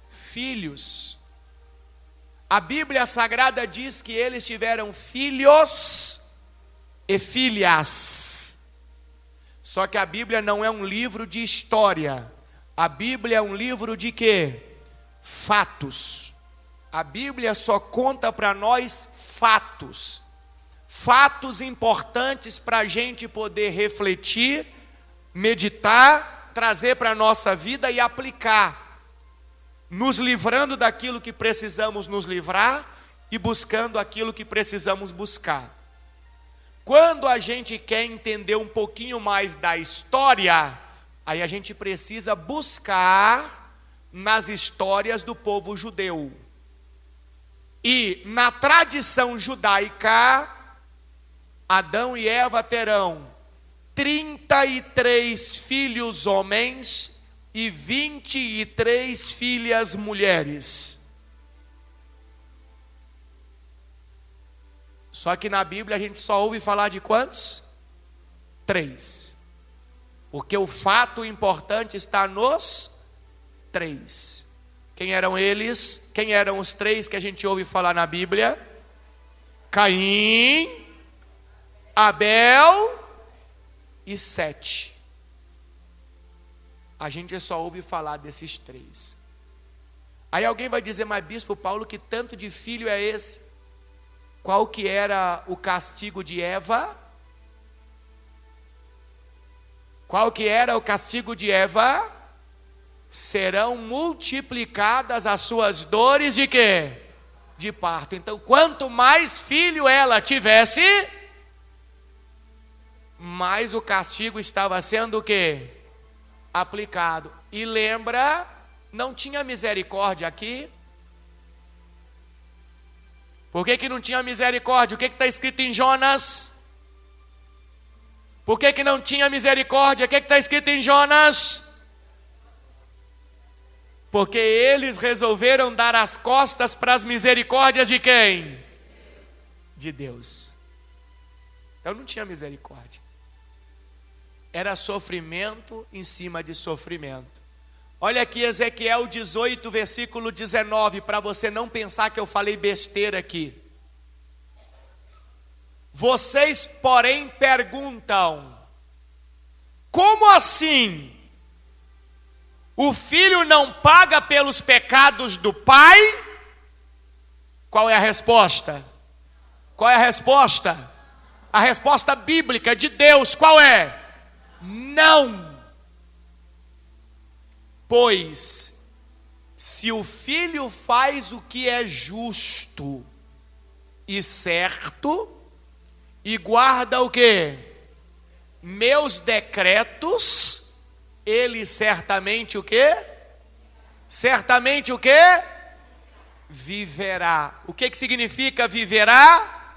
Filhos. A Bíblia Sagrada diz que eles tiveram filhos e filhas. Só que a Bíblia não é um livro de história. A Bíblia é um livro de quê? Fatos. A Bíblia só conta para nós fatos. Fatos importantes para a gente poder refletir, meditar, trazer para a nossa vida e aplicar. Nos livrando daquilo que precisamos nos livrar e buscando aquilo que precisamos buscar. Quando a gente quer entender um pouquinho mais da história, aí a gente precisa buscar nas histórias do povo judeu. E na tradição judaica, Adão e Eva terão 33 filhos homens e 23 filhas mulheres. Só que na Bíblia a gente só ouve falar de quantos? 3. Porque o fato importante está nos 3. Quem eram eles? Quem eram os 3 que a gente ouve falar na Bíblia? Caim, Abel e Sete. A gente só ouve falar desses 3. Aí alguém vai dizer, mas bispo Paulo, que tanto de filho é esse? Qual que era o castigo de Eva? Qual que era o castigo de Eva? Serão multiplicadas as suas dores de quê? De parto. Então, quanto mais filho ela tivesse, mais o castigo estava sendo o quê? Aplicado. E lembra, não tinha misericórdia aqui? Por que não tinha misericórdia? O que está escrito em Jonas? Por que não tinha misericórdia? O que está escrito em Jonas? Porque eles resolveram dar as costas para as misericórdias de quem? De Deus. Então não tinha misericórdia. Era sofrimento em cima de sofrimento. Olha aqui Ezequiel 18, versículo 19, para você não pensar que eu falei besteira aqui. Vocês, porém, perguntam: como assim? O filho não paga pelos pecados do pai? Qual é a resposta? Qual é a resposta? A resposta bíblica de Deus, qual é? Não. Pois, se o filho faz o que é justo e certo, e guarda o quê? Meus decretos, ele certamente o quê? Certamente o quê? Viverá. O que significa viverá?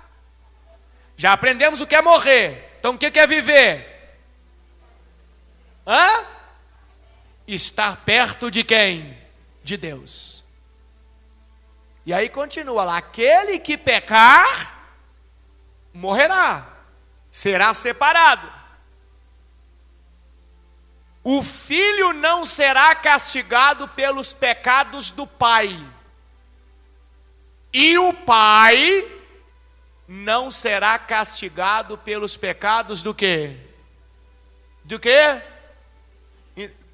Já aprendemos o que é morrer. Então o que é viver? Hã? Estar perto de quem? De Deus. E aí continua lá: aquele que pecar, morrerá, será separado. O filho não será castigado pelos pecados do pai, e o pai não será castigado pelos pecados do quê? Do quê?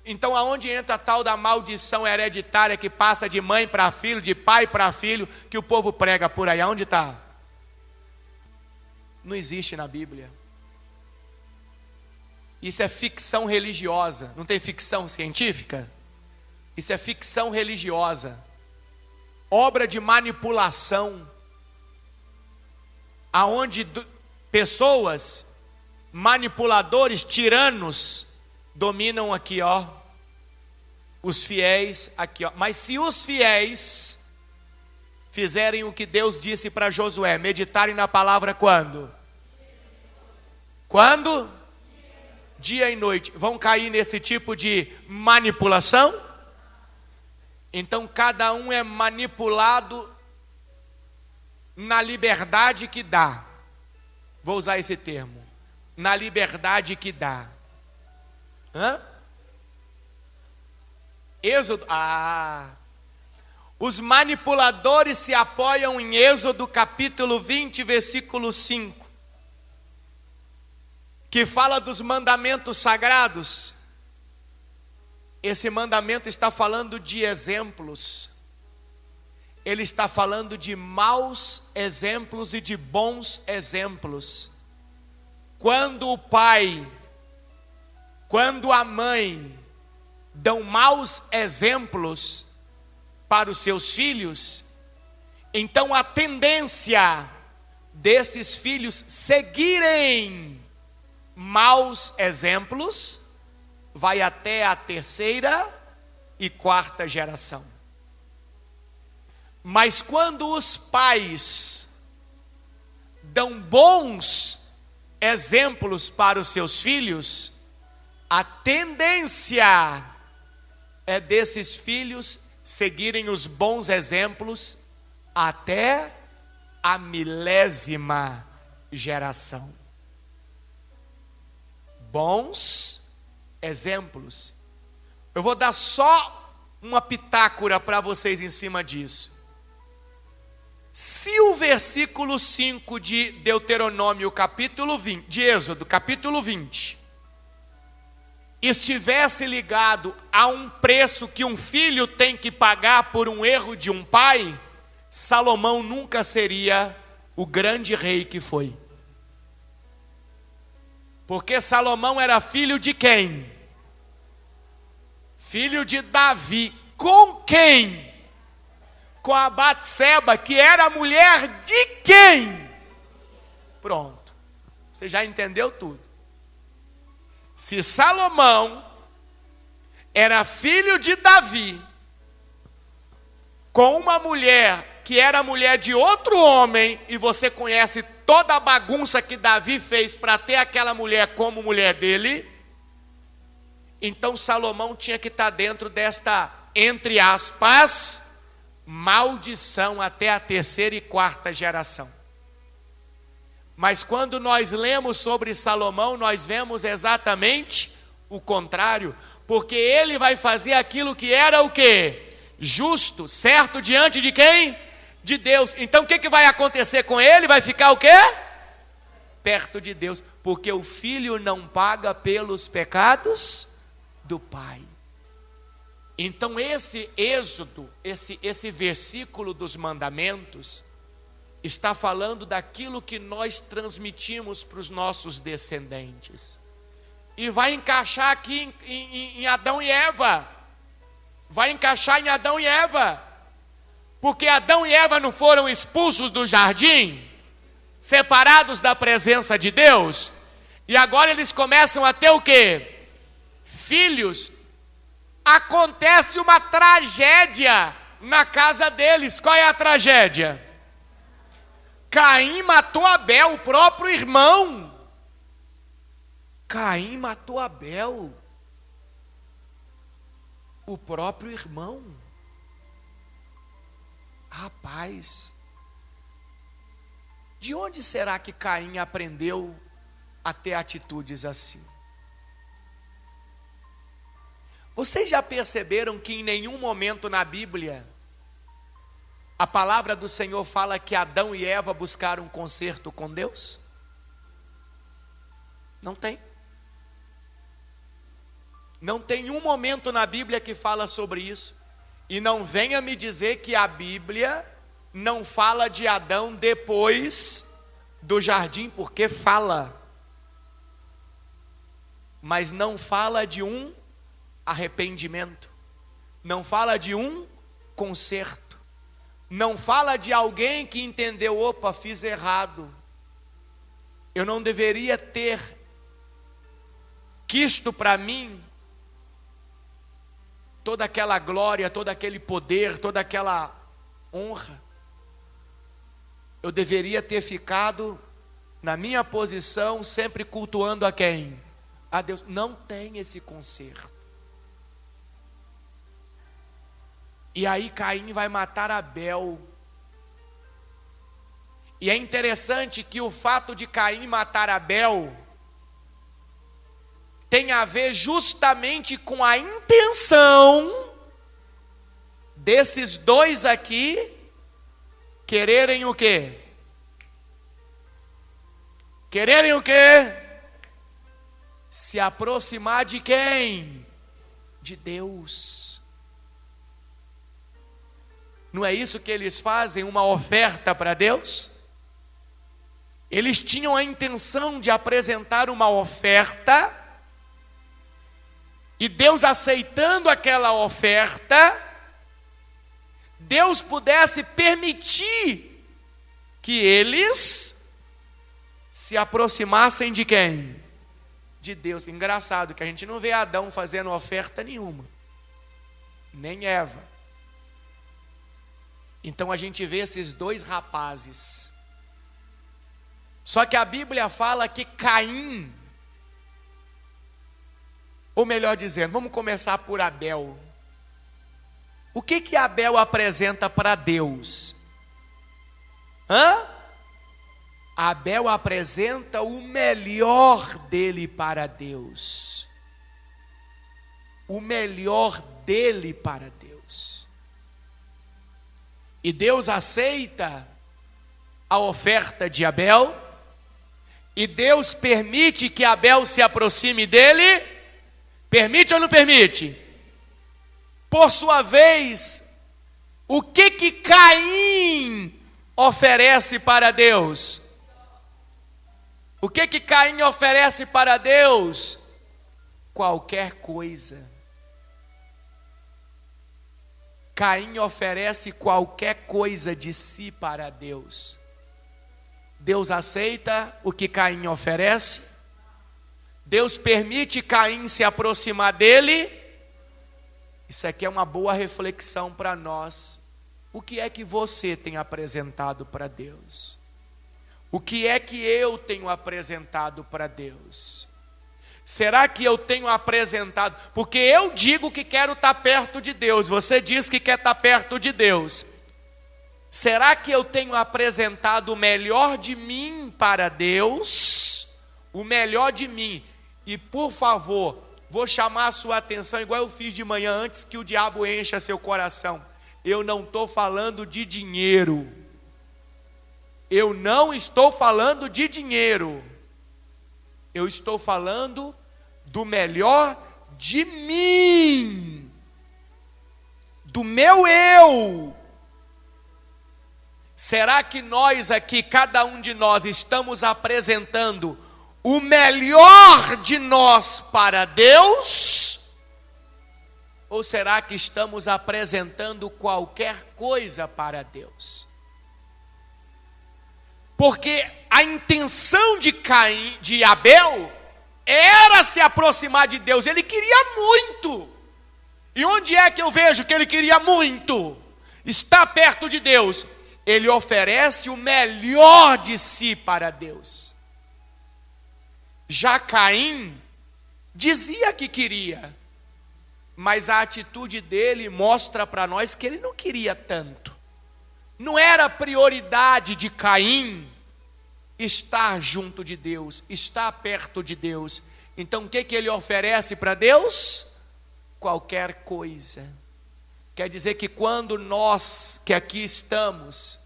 Então aonde entra a tal da maldição hereditária que passa de mãe para filho, de pai para filho, que o povo prega por aí? Aonde está? Não existe na Bíblia. Isso é ficção religiosa. Não tem ficção científica? Isso é ficção religiosa. Obra de manipulação. Aonde pessoas, manipuladores, tiranos, dominam aqui, ó, os fiéis aqui, ó. Mas se os fiéis fizerem o que Deus disse para Josué, meditarem na palavra quando? Quando? Dia e noite. Vão cair nesse tipo de manipulação? Então cada um é manipulado na liberdade que dá. Vou usar esse termo. Na liberdade que dá. Hã? Êxodo. Os manipuladores se apoiam em Êxodo capítulo 20, versículo 5, que fala dos mandamentos sagrados. Esse mandamento está falando de exemplos. ele está falando de maus exemplos e de bons exemplos. Quando o pai, quando a mãe dão maus exemplos para os seus filhos, então a tendência desses filhos seguirem maus exemplos vai até a terceira e quarta geração. Mas quando os pais dão bons exemplos para os seus filhos, a tendência é desses filhos seguirem os bons exemplos até a milésima geração. Bons exemplos. Eu vou dar só uma pitácora para vocês em cima disso. Se o versículo 5 de Deuteronômio, capítulo 20, de Êxodo, capítulo 20, estivesse ligado a um preço que um filho tem que pagar por um erro de um pai, Salomão nunca seria o grande rei que foi. Porque Salomão era filho de quem? Filho de Davi. Com quem? Com a Batseba, que era a mulher de quem? Pronto. Você já entendeu tudo. Se Salomão era filho de Davi, com uma mulher que era mulher de outro homem, e você conhece toda a bagunça que Davi fez para ter aquela mulher como mulher dele, então Salomão tinha que estar dentro desta, entre aspas, maldição até a terceira e quarta geração. Mas quando nós lemos sobre Salomão, nós vemos exatamente o contrário, porque ele vai fazer aquilo que era o quê? Justo, certo diante de quem? De Deus. Então o que vai acontecer com ele? Vai ficar o quê? Perto de Deus, porque o filho não paga pelos pecados do pai. Então esse Êxodo, esse versículo dos mandamentos, está falando daquilo que nós transmitimos para os nossos descendentes. E vai encaixar aqui em Adão e Eva. Vai encaixar em Adão e Eva. Porque Adão e Eva não foram expulsos do jardim, separados da presença de Deus, e agora eles começam a ter o quê? Filhos. Acontece uma tragédia na casa deles. Qual é a tragédia? Caim matou Abel, o próprio irmão. Caim matou Abel, o próprio irmão. Rapaz, de onde será que Caim aprendeu a ter atitudes assim? Vocês já perceberam que em nenhum momento na Bíblia a palavra do Senhor fala que Adão e Eva buscaram um conserto com Deus? Não tem. Não tem um momento na Bíblia que fala sobre isso. E não venha me dizer que a Bíblia não fala de Adão depois do jardim, porque fala. Mas não fala de um arrependimento. Não fala de um conserto. Não fala de alguém que entendeu, opa, fiz errado. Eu não deveria ter quisto para mim toda aquela glória, todo aquele poder, toda aquela honra. Eu deveria ter ficado na minha posição, sempre cultuando a quem? A Deus. Não tem esse conserto. E aí Caim vai matar Abel. E é interessante que o fato de Caim matar Abel tem a ver justamente com a intenção desses dois aqui quererem o quê? Quererem o quê? Se aproximar de quem? De Deus. Não é isso que eles fazem, uma oferta para Deus? Eles tinham a intenção de apresentar uma oferta, e Deus aceitando aquela oferta, Deus pudesse permitir que eles se aproximassem de quem? De Deus. Engraçado que a gente não vê Adão fazendo oferta nenhuma, nem Eva. Então a gente vê esses dois rapazes. Só que a Bíblia fala que Caim, ou melhor dizendo, vamos começar por Abel. O que Abel apresenta para Deus? Abel apresenta o melhor dele para Deus. O melhor dele para Deus. E Deus aceita a oferta de Abel. E Deus permite que Abel se aproxime dele. Permite ou não permite? Por sua vez, o que Caim oferece para Deus? O que Caim oferece para Deus? Qualquer coisa. Caim oferece qualquer coisa de si para Deus. Deus aceita o que Caim oferece? Deus permite Caim se aproximar dele? Isso aqui é uma boa reflexão para nós. O que é que você tem apresentado para Deus? O que é que eu tenho apresentado para Deus? Será que eu tenho apresentado? Porque eu digo que quero estar perto de Deus, você diz que quer estar perto de Deus. Será que eu tenho apresentado o melhor de mim para Deus? O melhor de mim. E por favor, vou chamar a sua atenção, igual eu fiz de manhã, antes que o diabo encha seu coração. Eu não estou falando de dinheiro. Eu não estou falando de dinheiro. Eu estou falando do melhor de mim. Do meu eu. Será que nós aqui, cada um de nós, estamos apresentando o melhor de nós para Deus? Ou será que estamos apresentando qualquer coisa para Deus? Porque a intenção de Abel era se aproximar de Deus. Ele queria muito. E onde é que eu vejo que ele queria muito? Está perto de Deus. Ele oferece o melhor de si para Deus. Já Caim dizia que queria, mas a atitude dele mostra para nós que ele não queria tanto. Não era prioridade de Caim estar junto de Deus, estar perto de Deus. Então o que ele oferece para Deus? Qualquer coisa. Quer dizer que quando nós que aqui estamos,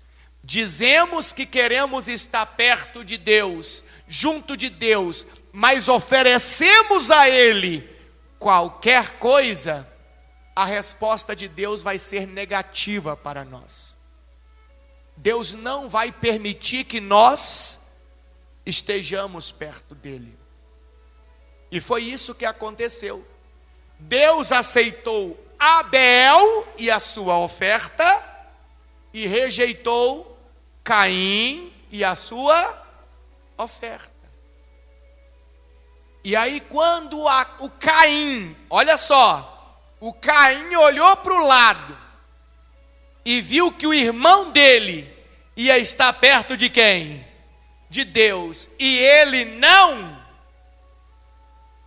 dizemos que queremos estar perto de Deus, junto de Deus, mas oferecemos a Ele qualquer coisa, a resposta de Deus vai ser negativa para nós. Deus não vai permitir que nós estejamos perto dele. E foi isso que aconteceu. Deus aceitou Abel e a sua oferta e rejeitou Caim e a sua oferta. E aí quando o Caim, olha só, o Caim olhou para o lado e viu que o irmão dele ia estar perto de quem? De Deus. E ele não,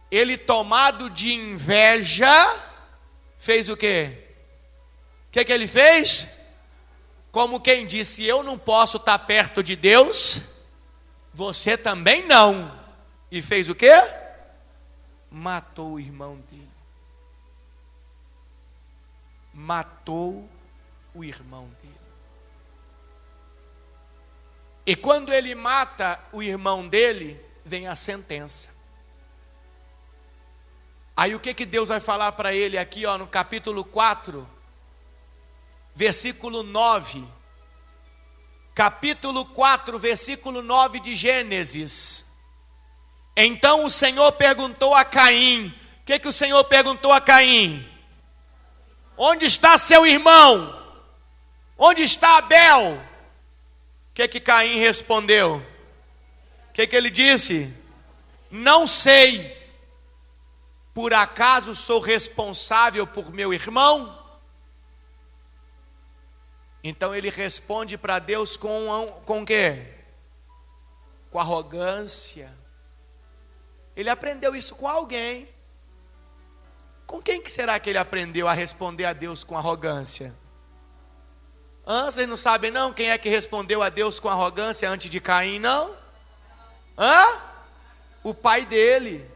ele tomado de inveja, fez o quê? O que ele fez? Como quem disse, eu não posso estar perto de Deus, você também não. E fez o quê? Matou o irmão dele. Matou o irmão dele. E quando ele mata o irmão dele, vem a sentença. Aí o que Deus vai falar para ele aqui, ó, no capítulo 4, versículo 9. Capítulo 4, versículo 9 de Gênesis. Então o Senhor perguntou a Caim. O que o Senhor perguntou a Caim? Onde está seu irmão? Onde está Abel? O que Caim respondeu? O que ele disse? Não sei. Por acaso sou responsável por meu irmão? Então ele responde para Deus com o quê? Com arrogância. Ele aprendeu isso com alguém. Com quem que será que ele aprendeu a responder a Deus com arrogância? Vocês não sabem não quem é que respondeu a Deus com arrogância antes de Caim, não? O pai dele.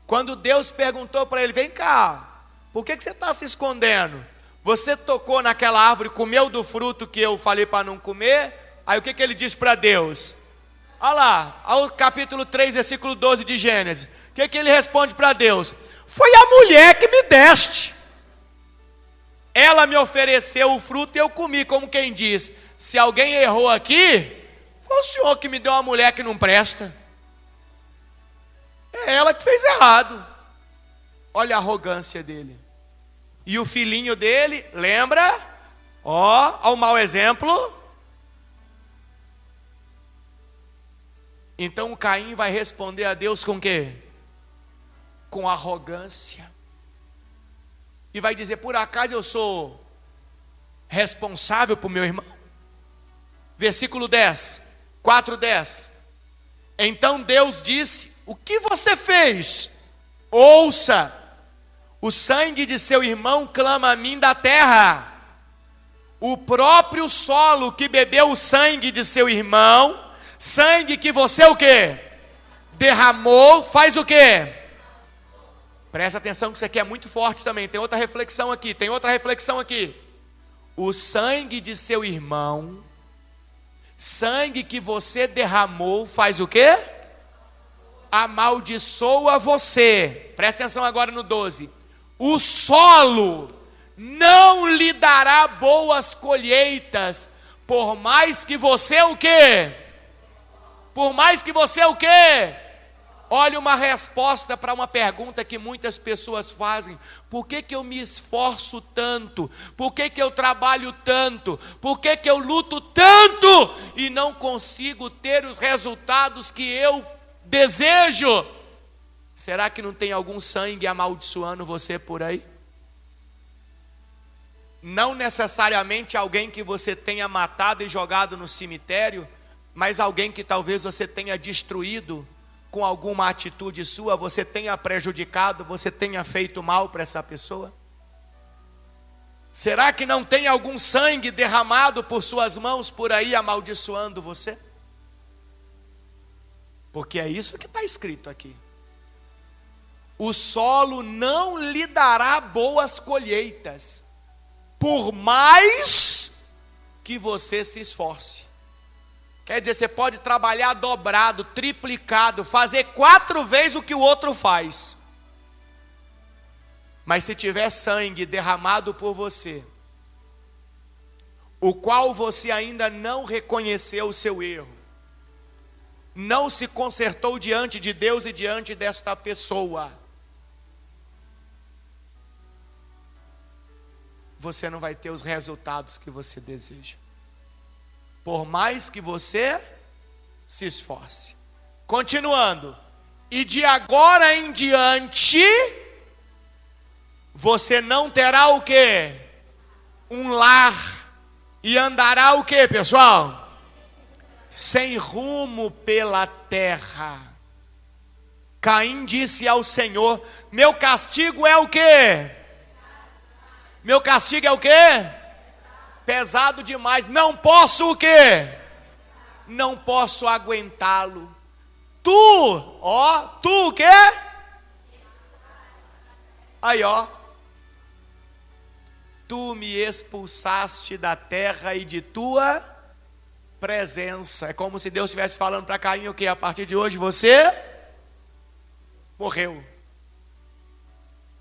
Quando Deus perguntou para ele, vem cá, por que você está se escondendo? Você tocou naquela árvore, comeu do fruto que eu falei para não comer? Aí o que ele disse para Deus? Olha lá, ao capítulo 3, versículo 12 de Gênesis. O que ele responde para Deus? Foi a mulher que me deste. Ela me ofereceu o fruto e eu comi, como quem diz, se alguém errou aqui, foi o Senhor que me deu uma mulher que não presta. É ela que fez errado. Olha a arrogância dele. E o filhinho dele, lembra? Ó o mau exemplo. Então o Caim vai responder a Deus com o quê? Com arrogância. E vai dizer, por acaso eu sou responsável por meu irmão? Versículo 10, 4:10. Então Deus disse, o que você fez? Ouça, o sangue de seu irmão clama a mim da terra. O próprio solo que bebeu o sangue de seu irmão, sangue que você o quê? Derramou, faz o quê? Presta atenção que isso aqui é muito forte também. Tem outra reflexão aqui, O sangue de seu irmão, sangue que você derramou, faz o quê? Amaldiçoa você. Presta atenção agora no 12. O solo não lhe dará boas colheitas, por mais que você o quê? Por mais que você o quê? Olha uma resposta para uma pergunta que muitas pessoas fazem. Por que eu me esforço tanto? Por que eu trabalho tanto? Por que eu luto tanto e não consigo ter os resultados que eu desejo? Será que não tem algum sangue amaldiçoando você por aí? Não necessariamente alguém que você tenha matado e jogado no cemitério, mas alguém que talvez você tenha destruído com alguma atitude sua, você tenha prejudicado, você tenha feito mal para essa pessoa? Será que não tem algum sangue derramado por suas mãos por aí amaldiçoando você? Porque é isso que está escrito aqui. O solo não lhe dará boas colheitas, por mais que você se esforce. Quer dizer, você pode trabalhar dobrado, triplicado, fazer 4 vezes o que o outro faz. Mas se tiver sangue derramado por você, o qual você ainda não reconheceu o seu erro, não se consertou diante de Deus e diante desta pessoa, você não vai ter os resultados que você deseja. Por mais que você se esforce. Continuando. E de agora em diante, você não terá o quê? Um lar. E andará o quê, pessoal? Sem rumo pela terra. Caim disse ao Senhor, meu castigo é o quê? Meu castigo é o quê? Pesado demais, não posso o quê? Não posso aguentá-lo. Tu o quê? Aí tu me expulsaste da terra e de tua presença. É como se Deus estivesse falando para Caim o quê? A partir de hoje você morreu.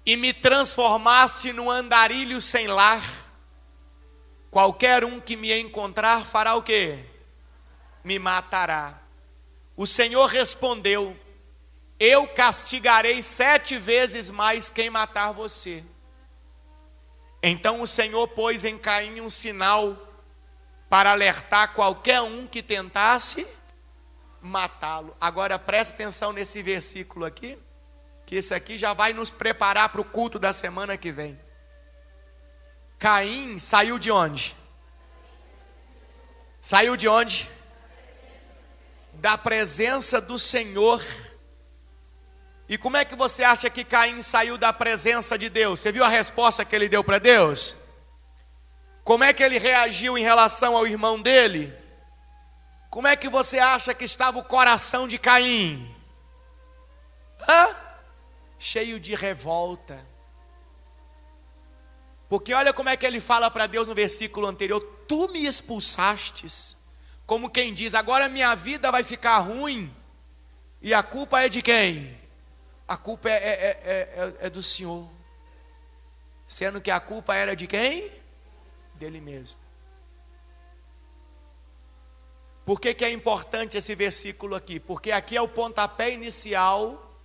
E me transformaste num andarilho sem lar. qualquer um que me encontrar fará o quê? Me matará. O Senhor respondeu: eu castigarei 7 vezes mais quem matar você. Então o Senhor pôs em Caim um sinal para alertar qualquer um que tentasse matá-lo. Agora preste atenção nesse versículo aqui, que esse aqui já vai nos preparar para o culto da semana que vem. Caim saiu de onde? Saiu de onde? Da presença do Senhor. E como é que você acha que Caim saiu da presença de Deus? Você viu a resposta que ele deu para Deus? Como é que ele reagiu em relação ao irmão dele? Como é que você acha que estava o coração de Caim? Cheio de revolta. Porque olha como é que ele fala para Deus no versículo anterior: tu me expulsastes. Como quem diz, agora minha vida vai ficar ruim. E a culpa é de quem? A culpa é do Senhor. Sendo que a culpa era de quem? Dele mesmo. Por que é importante esse versículo aqui? Porque aqui é o pontapé inicial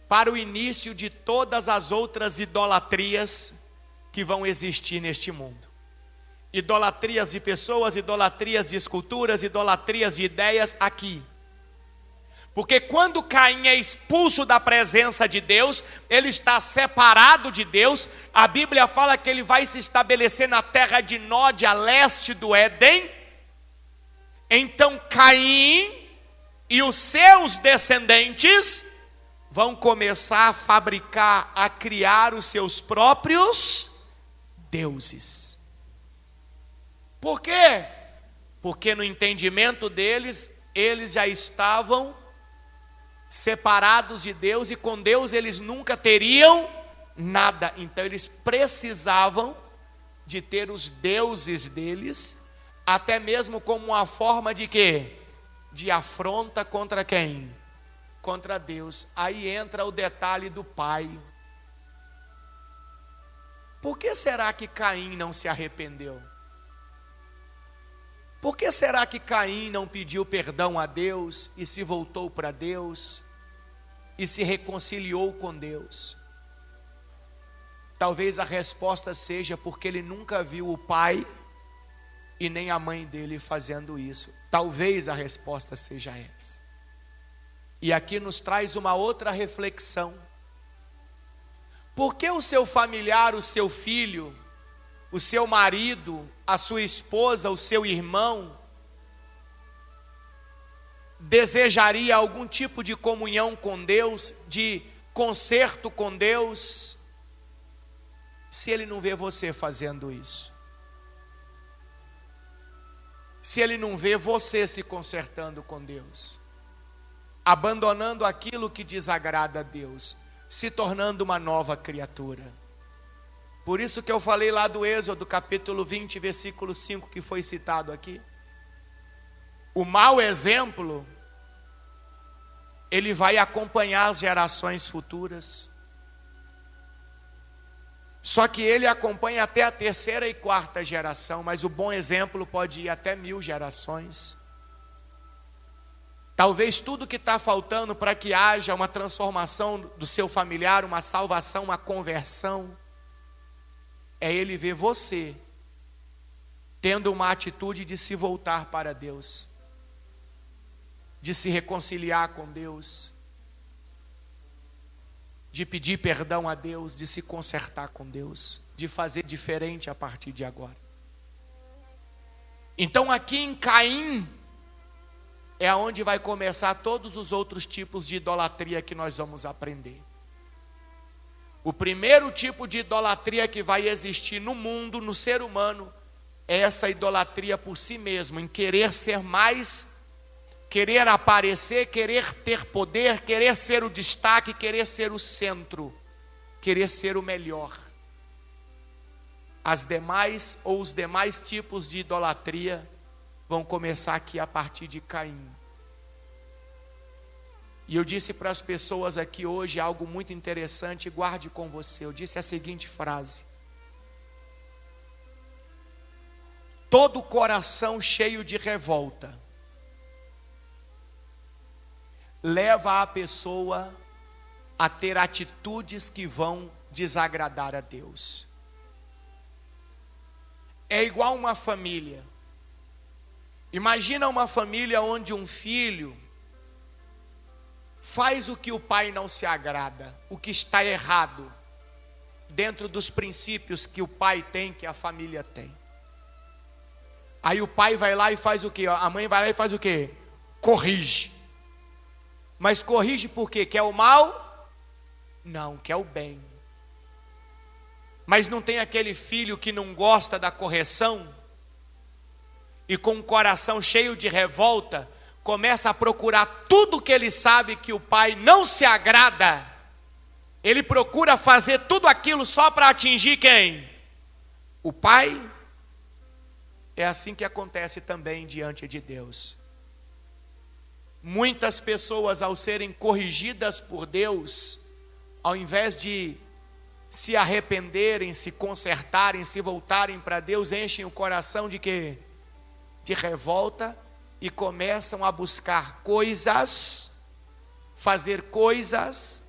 para o início de todas as outras idolatrias que vão existir neste mundo. Idolatrias de pessoas, idolatrias de esculturas, idolatrias de ideias aqui. Porque quando Caim é expulso da presença de Deus, ele está separado de Deus. A Bíblia fala que ele vai se estabelecer na terra de Nod, a leste do Éden. Então Caim e os seus descendentes vão começar a fabricar, a criar os seus próprios deuses. Por quê? Porque no entendimento deles, eles já estavam separados de Deus, e com Deus eles nunca teriam nada. Então eles precisavam de ter os deuses deles, até mesmo como uma forma de quê? De afronta contra quem? Contra Deus. Aí entra o detalhe do pai. Por que será que Caim não se arrependeu? Por que será que Caim não pediu perdão a Deus e se voltou para Deus e se reconciliou com Deus? Talvez a resposta seja porque ele nunca viu o pai e nem a mãe dele fazendo isso. Talvez a resposta seja essa. E aqui nos traz uma outra reflexão. Por que o seu familiar, o seu filho, o seu marido, a sua esposa, o seu irmão, desejaria algum tipo de comunhão com Deus, de conserto com Deus, se ele não vê você fazendo isso? Se ele não vê você se consertando com Deus, abandonando aquilo que desagrada a Deus, se tornando uma nova criatura. Por isso que eu falei lá do Êxodo, capítulo 20, versículo 5, que foi citado aqui. O mau exemplo, ele vai acompanhar as gerações futuras. Só que ele acompanha até a 3ª e 4ª geração, mas o bom exemplo pode ir até 1000 gerações. Talvez tudo que está faltando para que haja uma transformação do seu familiar, uma salvação, uma conversão, é ele ver você tendo uma atitude de se voltar para Deus, de se reconciliar com Deus, de pedir perdão a Deus, de se consertar com Deus, de fazer diferente a partir de agora. Então aqui em Caim é onde vai começar todos os outros tipos de idolatria que nós vamos aprender. O primeiro tipo de idolatria que vai existir no mundo, no ser humano, é essa idolatria por si mesmo, em querer ser mais, querer aparecer, querer ter poder, querer ser o destaque, querer ser o centro, querer ser o melhor. As demais ou os demais tipos de idolatria vão começar aqui a partir de Caim. E eu disse para as pessoas aqui hoje algo muito interessante, guarde com você. Eu disse a seguinte frase: todo coração cheio de revolta leva a pessoa a ter atitudes que vão desagradar a Deus. É igual uma família. Imagina uma família onde um filho faz o que o pai não se agrada, o que está errado, dentro dos princípios que o pai tem, que a família tem. Aí o pai vai lá e faz o quê? A mãe vai lá e faz o quê? Corrige. Mas corrige por quê? Quer o mal? Não, quer o bem. Mas não tem aquele filho que não gosta da correção e com o coração cheio de revolta começa a procurar tudo que ele sabe que o pai não se agrada. Ele procura fazer tudo aquilo só para atingir quem? O pai. É assim que acontece também diante de Deus. Muitas pessoas, ao serem corrigidas por Deus, ao invés de se arrependerem, se consertarem, se voltarem para Deus, enchem o coração de quê? De revolta e começam a buscar coisas, fazer coisas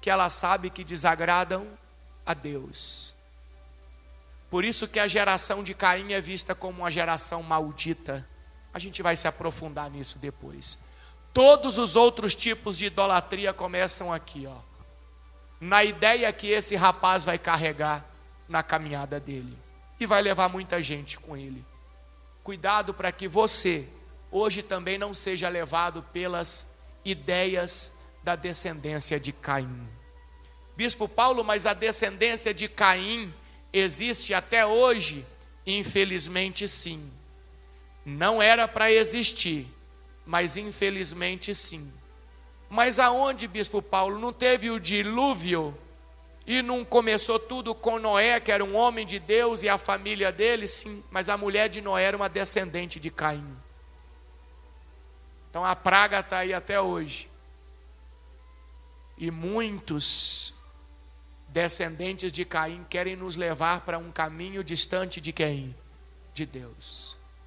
que ela sabe que desagradam a Deus. Por isso que a geração de Caim é vista como uma geração maldita. A gente vai se aprofundar nisso depois. Todos os outros tipos de idolatria começam aqui, ó, na ideia que esse rapaz vai carregar na caminhada dele. E vai levar muita gente com ele. Cuidado para que você, hoje também não seja levado pelas ideias da descendência de Caim. Bispo Paulo, mas a descendência de Caim existe até hoje? Infelizmente sim. Não era para existir, mas infelizmente sim. Mas aonde, Bispo Paulo? Não teve o dilúvio? E não começou tudo com Noé, que era um homem de Deus, e a família dele? Sim, mas a mulher de Noé era uma descendente de Caim. Então a praga está aí até hoje. E muitos descendentes de Caim querem nos levar para um caminho distante de quem? De Deus.